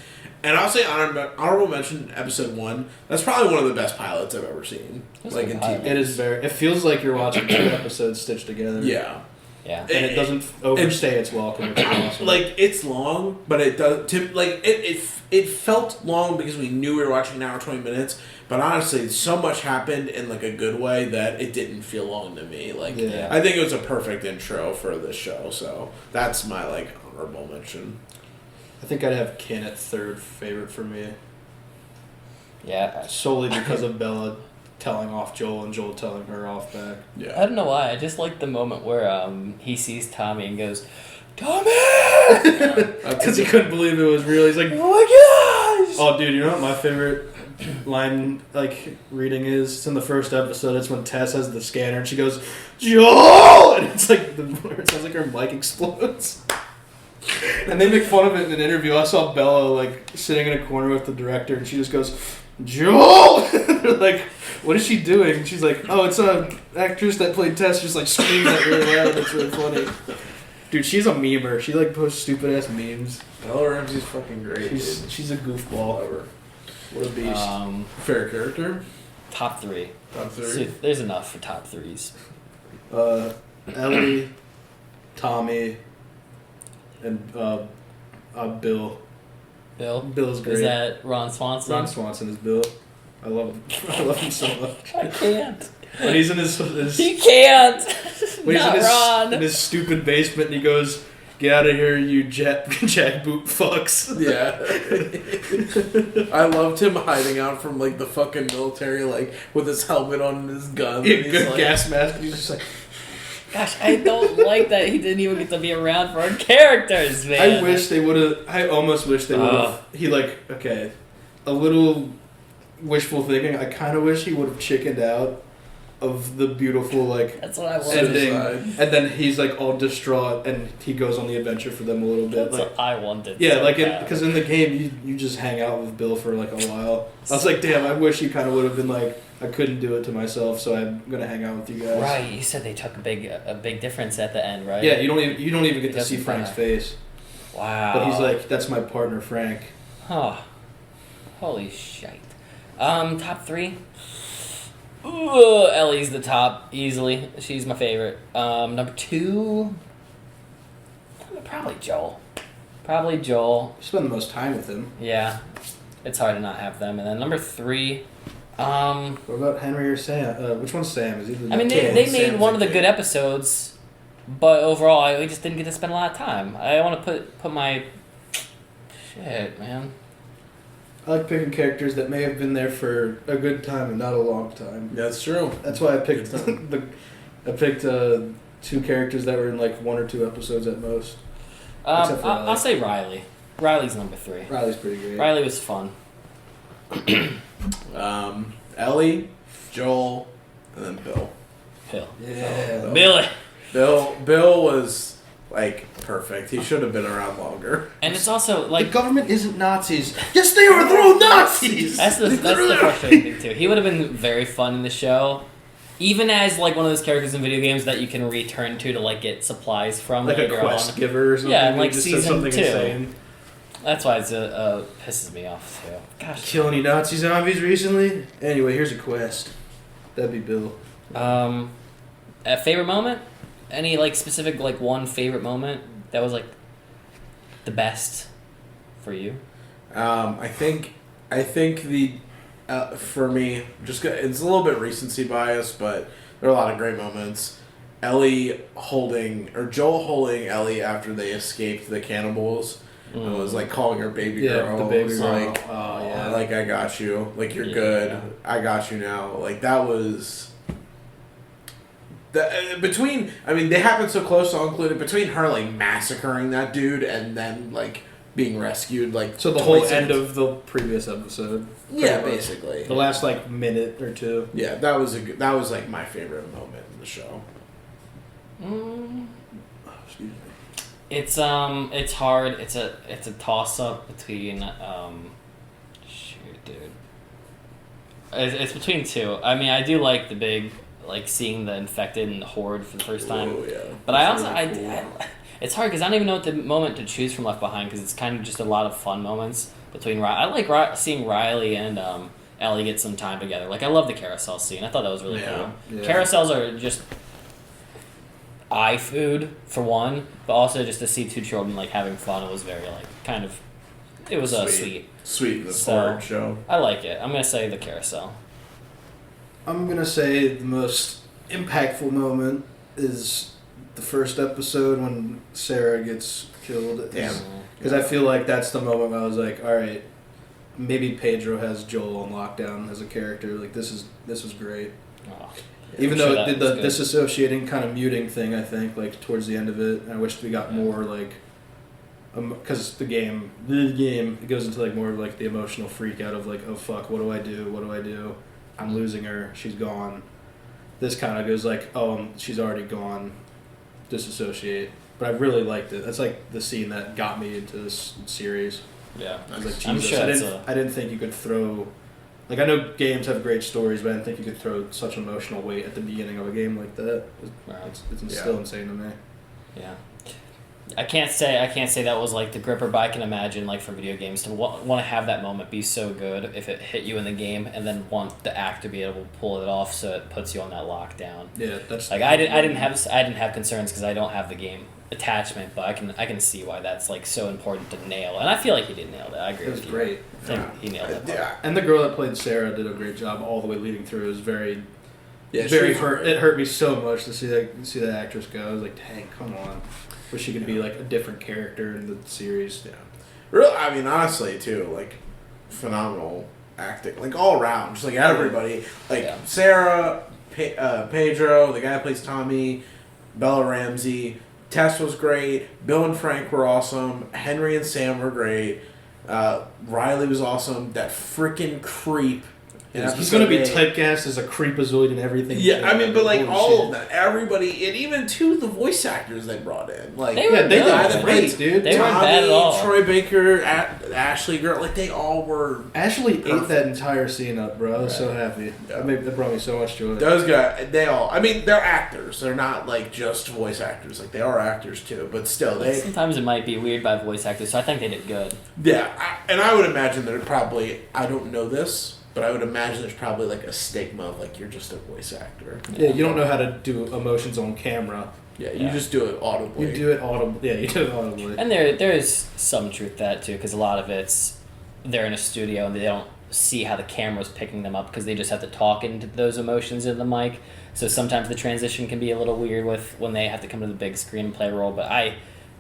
[SPEAKER 3] And I'll say honorable mention episode 1. That's probably one of the best pilots I've ever seen. Like in TV.
[SPEAKER 1] It is very. It feels like you're watching 2 episodes stitched together.
[SPEAKER 3] Yeah.
[SPEAKER 2] Yeah.
[SPEAKER 1] And it doesn't overstay its welcome. It's awesome.
[SPEAKER 3] Like, it's long, but it does. It felt long because we knew we were watching an hour 20 minutes. But honestly, so much happened in like a good way that it didn't feel long to me. Like, I think it was a perfect intro for this show. So that's my like honorable mention.
[SPEAKER 1] I think I'd have Ken at 3rd favorite for me.
[SPEAKER 2] Yeah.
[SPEAKER 1] Solely because of Bella telling off Joel and Joel telling her off back.
[SPEAKER 2] Yeah. I don't know why. I just like the moment where he sees Tommy and goes, Tommy!
[SPEAKER 1] Because he couldn't believe it was real. He's like,
[SPEAKER 2] oh my
[SPEAKER 1] Oh, dude, you know what my favorite line, like, reading is? It's in the first episode. It's when Tess has the scanner and she goes, Joel! And it's like, it sounds like her mic explodes. And they make fun of it in an interview. I saw Bella, like, sitting in a corner with the director and she just goes, Joel! They're like, what is she doing? And she's like, oh, it's an actress that played Tess, just, like, screams that really loud. It's really funny. Dude, she's a memer. She, like, posts stupid-ass memes.
[SPEAKER 3] Bella Ramsey's fucking great.
[SPEAKER 1] She's a goofball.
[SPEAKER 3] Ever. What a beast. Fair character.
[SPEAKER 2] Top 3.
[SPEAKER 3] Top 3.
[SPEAKER 2] So there's enough for top 3s.
[SPEAKER 1] Ellie, Tommy, and Bill.
[SPEAKER 2] Bill?
[SPEAKER 1] Bill's great.
[SPEAKER 2] Is that Ron Swanson?
[SPEAKER 1] Ron Swanson is Bill. I love him. I love him so much.
[SPEAKER 2] I can't.
[SPEAKER 1] When he's in his
[SPEAKER 2] He can't!
[SPEAKER 1] When he's
[SPEAKER 2] Not Ron!
[SPEAKER 1] in his stupid basement and he goes, get out of here, you jackboot fucks.
[SPEAKER 3] Yeah. I loved him hiding out from, like, the fucking military, like, with his helmet on and his gun.
[SPEAKER 1] Yeah,
[SPEAKER 3] and he's
[SPEAKER 1] good
[SPEAKER 3] like,
[SPEAKER 1] gas mask. He's just like...
[SPEAKER 2] Gosh, I don't like that he didn't even get to be around for our characters, man.
[SPEAKER 1] I wish they would have... I almost wish they would have... He, like... Okay. A little wishful thinking. I kind of wish he would have chickened out of the beautiful, like,
[SPEAKER 2] that's what I wanted.
[SPEAKER 1] ending, and then he's like all distraught, and he goes on the adventure for them a little bit.
[SPEAKER 2] That's
[SPEAKER 1] like,
[SPEAKER 2] what I wanted.
[SPEAKER 1] Yeah,
[SPEAKER 2] so
[SPEAKER 1] like
[SPEAKER 2] bad.
[SPEAKER 1] because in the game you just hang out with Bill for like a while. I was like, damn, I wish he kind of would have been like, I couldn't do it to myself, so I'm gonna hang out with you guys.
[SPEAKER 2] Right, you said they took a big difference at the end, right?
[SPEAKER 1] Yeah, you don't even get to see
[SPEAKER 2] doesn't
[SPEAKER 1] Frank's
[SPEAKER 2] matter.
[SPEAKER 1] face.
[SPEAKER 2] Wow.
[SPEAKER 1] But he's like, that's my partner Frank.
[SPEAKER 2] Huh. Holy shite. Top 3. Ooh, Ellie's the top, easily. She's my favorite. Number 2, probably Joel.
[SPEAKER 1] You spend the most time with him.
[SPEAKER 2] Yeah, it's hard to not have them. And then number 3,
[SPEAKER 1] what about Henry or Sam? Which one's Sam? Is he the
[SPEAKER 2] I mean, they made
[SPEAKER 3] Sam's
[SPEAKER 2] one of the
[SPEAKER 3] kid.
[SPEAKER 2] good episodes, but overall, we just didn't get to spend a lot of time. I want to put my shit, man.
[SPEAKER 1] I like picking characters that may have been there for a good time and not a long time.
[SPEAKER 3] That's true.
[SPEAKER 1] That's why I picked two characters that were in like 1 or 2 episodes at most.
[SPEAKER 2] I'll say Riley. Riley's number 3.
[SPEAKER 1] Riley's pretty great.
[SPEAKER 2] Riley was fun.
[SPEAKER 3] Ellie, Joel, and then Bill.
[SPEAKER 2] Bill.
[SPEAKER 1] Yeah.
[SPEAKER 2] Billy.
[SPEAKER 3] Bill was like perfect. He should have been around longer.
[SPEAKER 2] And it's also
[SPEAKER 1] The
[SPEAKER 2] like
[SPEAKER 1] government isn't Nazis. Yes, they are. They're all Nazis.
[SPEAKER 2] that's the frustrating thing too. He would have been very fun in the show, even as like one of those characters in video games that you can return to like get supplies from
[SPEAKER 1] Like a
[SPEAKER 2] later
[SPEAKER 1] quest
[SPEAKER 2] on.
[SPEAKER 1] giver or something.
[SPEAKER 2] Yeah,
[SPEAKER 1] He
[SPEAKER 2] like
[SPEAKER 1] just says
[SPEAKER 2] season
[SPEAKER 1] something
[SPEAKER 2] 2.
[SPEAKER 1] insane.
[SPEAKER 2] That's why it pisses me off too. Gosh.
[SPEAKER 1] Kill any Nazi zombies recently? Anyway, here's a quest. That'd be Bill.
[SPEAKER 2] A favorite moment? Any like specific like one favorite moment that was like the best for you?
[SPEAKER 3] I think the for me it's a little bit recency bias, but there are a lot of great moments. Joel holding Ellie after they escaped the cannibals. And was like calling her baby girl.
[SPEAKER 1] The baby
[SPEAKER 3] It was
[SPEAKER 1] girl.
[SPEAKER 3] like,
[SPEAKER 1] Oh yeah.
[SPEAKER 3] like I got you. Like you're
[SPEAKER 2] Yeah.
[SPEAKER 3] good. I got you now. Like that was. They happened so close, so I'll include it. Between her like massacring that dude and then like being rescued, like
[SPEAKER 1] So the
[SPEAKER 3] 20
[SPEAKER 1] whole
[SPEAKER 3] seconds.
[SPEAKER 1] end of the previous episode.
[SPEAKER 3] Yeah,
[SPEAKER 1] pretty much.
[SPEAKER 3] basically.
[SPEAKER 1] The last like minute or 2.
[SPEAKER 3] Yeah, that was like my favorite moment in the show.
[SPEAKER 1] Excuse me.
[SPEAKER 2] It's hard. It's a toss up between shoot, dude. It's between 2. I mean, I do like the big like seeing the infected and the horde for the first time.
[SPEAKER 3] Oh, yeah.
[SPEAKER 2] But I also
[SPEAKER 3] That's really
[SPEAKER 2] I it's hard because I don't even know what the moment to choose from Left Behind because it's kind of just a lot of fun moments between I like seeing Riley and Ellie get some time together. Like I love the carousel scene. I thought that was really cool.
[SPEAKER 1] Yeah.
[SPEAKER 2] Carousels are just eye food for one, but also just to see 2 children like having fun. It was very like kind of it was sweet.
[SPEAKER 3] Sweet, the
[SPEAKER 2] So-
[SPEAKER 3] forward show.
[SPEAKER 2] I like it. I'm gonna say the carousel.
[SPEAKER 1] I'm gonna say the most impactful moment is the first episode when Sarah gets killed.
[SPEAKER 3] Damn.
[SPEAKER 1] Because I feel like that's the moment where I was like, all right, maybe Pedro has Joel on lockdown as a character. Like this was great.
[SPEAKER 2] Oh,
[SPEAKER 1] Even
[SPEAKER 2] I'm
[SPEAKER 1] though
[SPEAKER 2] sure
[SPEAKER 1] it did
[SPEAKER 2] that
[SPEAKER 1] the
[SPEAKER 2] was good.
[SPEAKER 1] disassociating kind of muting thing, I think like towards the end of it, I wished we got more like because the game it goes into like more of like the emotional freak out of like, oh fuck, what do I do? I'm losing her. She's gone. This kind of goes like, oh, she's already gone. Disassociate. But I really liked it. That's like the scene that got me into this series.
[SPEAKER 2] Yeah,
[SPEAKER 1] I was like, Jesus,
[SPEAKER 2] I'm sure
[SPEAKER 1] I didn't think you could throw. Like, I know games have great stories, but I didn't think you could throw such emotional weight at the beginning of a game like that. It's still insane to me.
[SPEAKER 2] Yeah. I can't say that was like the gripper, but I can imagine like for video games to want to have that moment be so good if it hit you in the game, and then want the act to be able to pull it off so it puts you on that lockdown.
[SPEAKER 1] Yeah, that's
[SPEAKER 2] like I didn't have concerns because I don't have the game attachment, but I can see why that's like so important to nail, and I feel like he did nail it. I agree.
[SPEAKER 1] It was great.
[SPEAKER 2] I think he nailed it.
[SPEAKER 1] Yeah, and the girl that played Sarah did a great job all the way leading through. It was very hurt. It hurt me so much to see that actress go. I was like, dang, come on. Wish she could be like a different character in the series.
[SPEAKER 3] Yeah, really. I mean, honestly, too, like phenomenal acting, like all around, just like everybody, like Sarah, Pedro, the guy that plays Tommy, Bella Ramsey, Tess was great. Bill and Frank were awesome. Henry and Sam were great. Riley was awesome. That freaking creep.
[SPEAKER 1] He's going to be typecast as a creepazoid and everything.
[SPEAKER 3] Yeah, I mean, but like all of them, everybody, and even two of the voice actors they brought in, like
[SPEAKER 2] they did
[SPEAKER 1] great, dude.
[SPEAKER 2] They weren't bad at all.
[SPEAKER 3] Troy Baker, Ashley Girl, like they all were.
[SPEAKER 1] Ashley ate that entire scene up, bro. I was so happy.
[SPEAKER 3] Yeah.
[SPEAKER 1] That brought me so much joy.
[SPEAKER 3] Those guys, they all. I mean, they're actors. They're not like just voice actors. Like they are actors too, but still, they.
[SPEAKER 2] Sometimes it might be weird by voice actors, so I think they did good.
[SPEAKER 3] Yeah, and I would imagine there probably. I don't know this. But I would imagine there's probably like a stigma of like you're just a voice actor.
[SPEAKER 1] Yeah, you don't know how to do emotions on camera.
[SPEAKER 3] Yeah, you just do it audibly.
[SPEAKER 1] You do it audibly. Yeah, you do it audibly.
[SPEAKER 2] And there is some truth to that too, because a lot of it's they're in a studio and they don't see how the camera's picking them up because they just have to talk into those emotions in the mic. So sometimes the transition can be a little weird with when they have to come to the big screen and play a role. But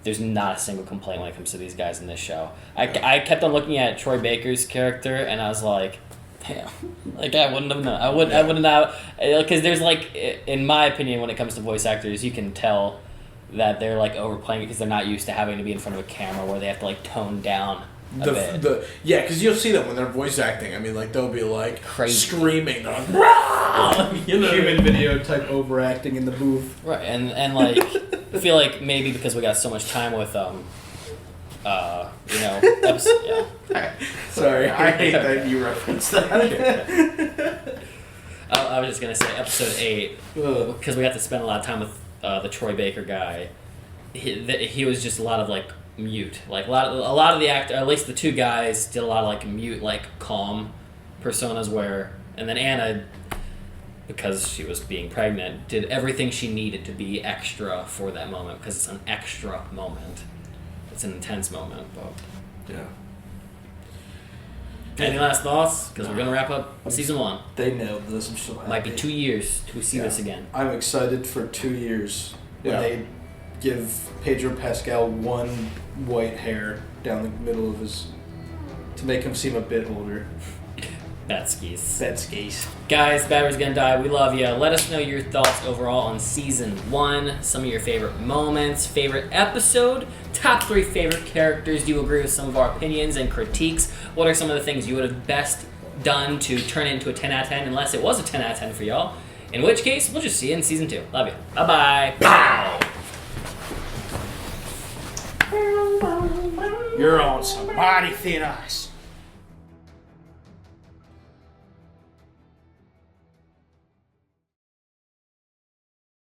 [SPEAKER 2] there's not a single complaint when it comes to these guys in this show. I kept on looking at Troy Baker's character and I was like, damn, like I wouldn't have known. I wouldn't have, because there's like, in my opinion, when it comes to voice actors, you can tell that they're like overplaying it because they're not used to having to be in front of a camera where they have to like tone down a bit.
[SPEAKER 3] Yeah, because you'll see that when they're voice acting. I mean, like they'll be like
[SPEAKER 2] crazy
[SPEAKER 3] screaming, like,
[SPEAKER 1] you know, human video type overacting in the booth.
[SPEAKER 2] Right, and like I feel like maybe because we got so much time with
[SPEAKER 3] Sorry, I hate that you referenced that.
[SPEAKER 2] I was just gonna say episode 8 because we got to spend a lot of time with the Troy Baker guy. He was just a lot of like mute, like a lot of the actor, at least the two guys did a lot of like mute, like calm personas and then Anna, because she was being pregnant, did everything she needed to be extra for that moment because it's an extra moment. It's an intense moment, but
[SPEAKER 3] yeah.
[SPEAKER 2] Any last thoughts? Because we're gonna wrap up season 1.
[SPEAKER 1] They nailed this. I'm so happy.
[SPEAKER 2] Might be 2 years till we see this again.
[SPEAKER 1] I'm excited for 2 years when they give Pedro Pascal one white hair down the middle of his to make him seem a bit older.
[SPEAKER 2] Bat skis.
[SPEAKER 1] Guys,
[SPEAKER 2] Battery's gonna die. We love you. Let us know your thoughts overall on season 1. Some of your favorite moments, favorite episode, top 3 favorite characters. Do you agree with some of our opinions and critiques? What are some of the things you would have best done to turn it into a 10 out of 10, unless it was a 10 out of 10 for y'all? In which case, we'll just see you in season 2. Love you. Bye-bye. Pow!
[SPEAKER 1] You're on some mighty thin ice.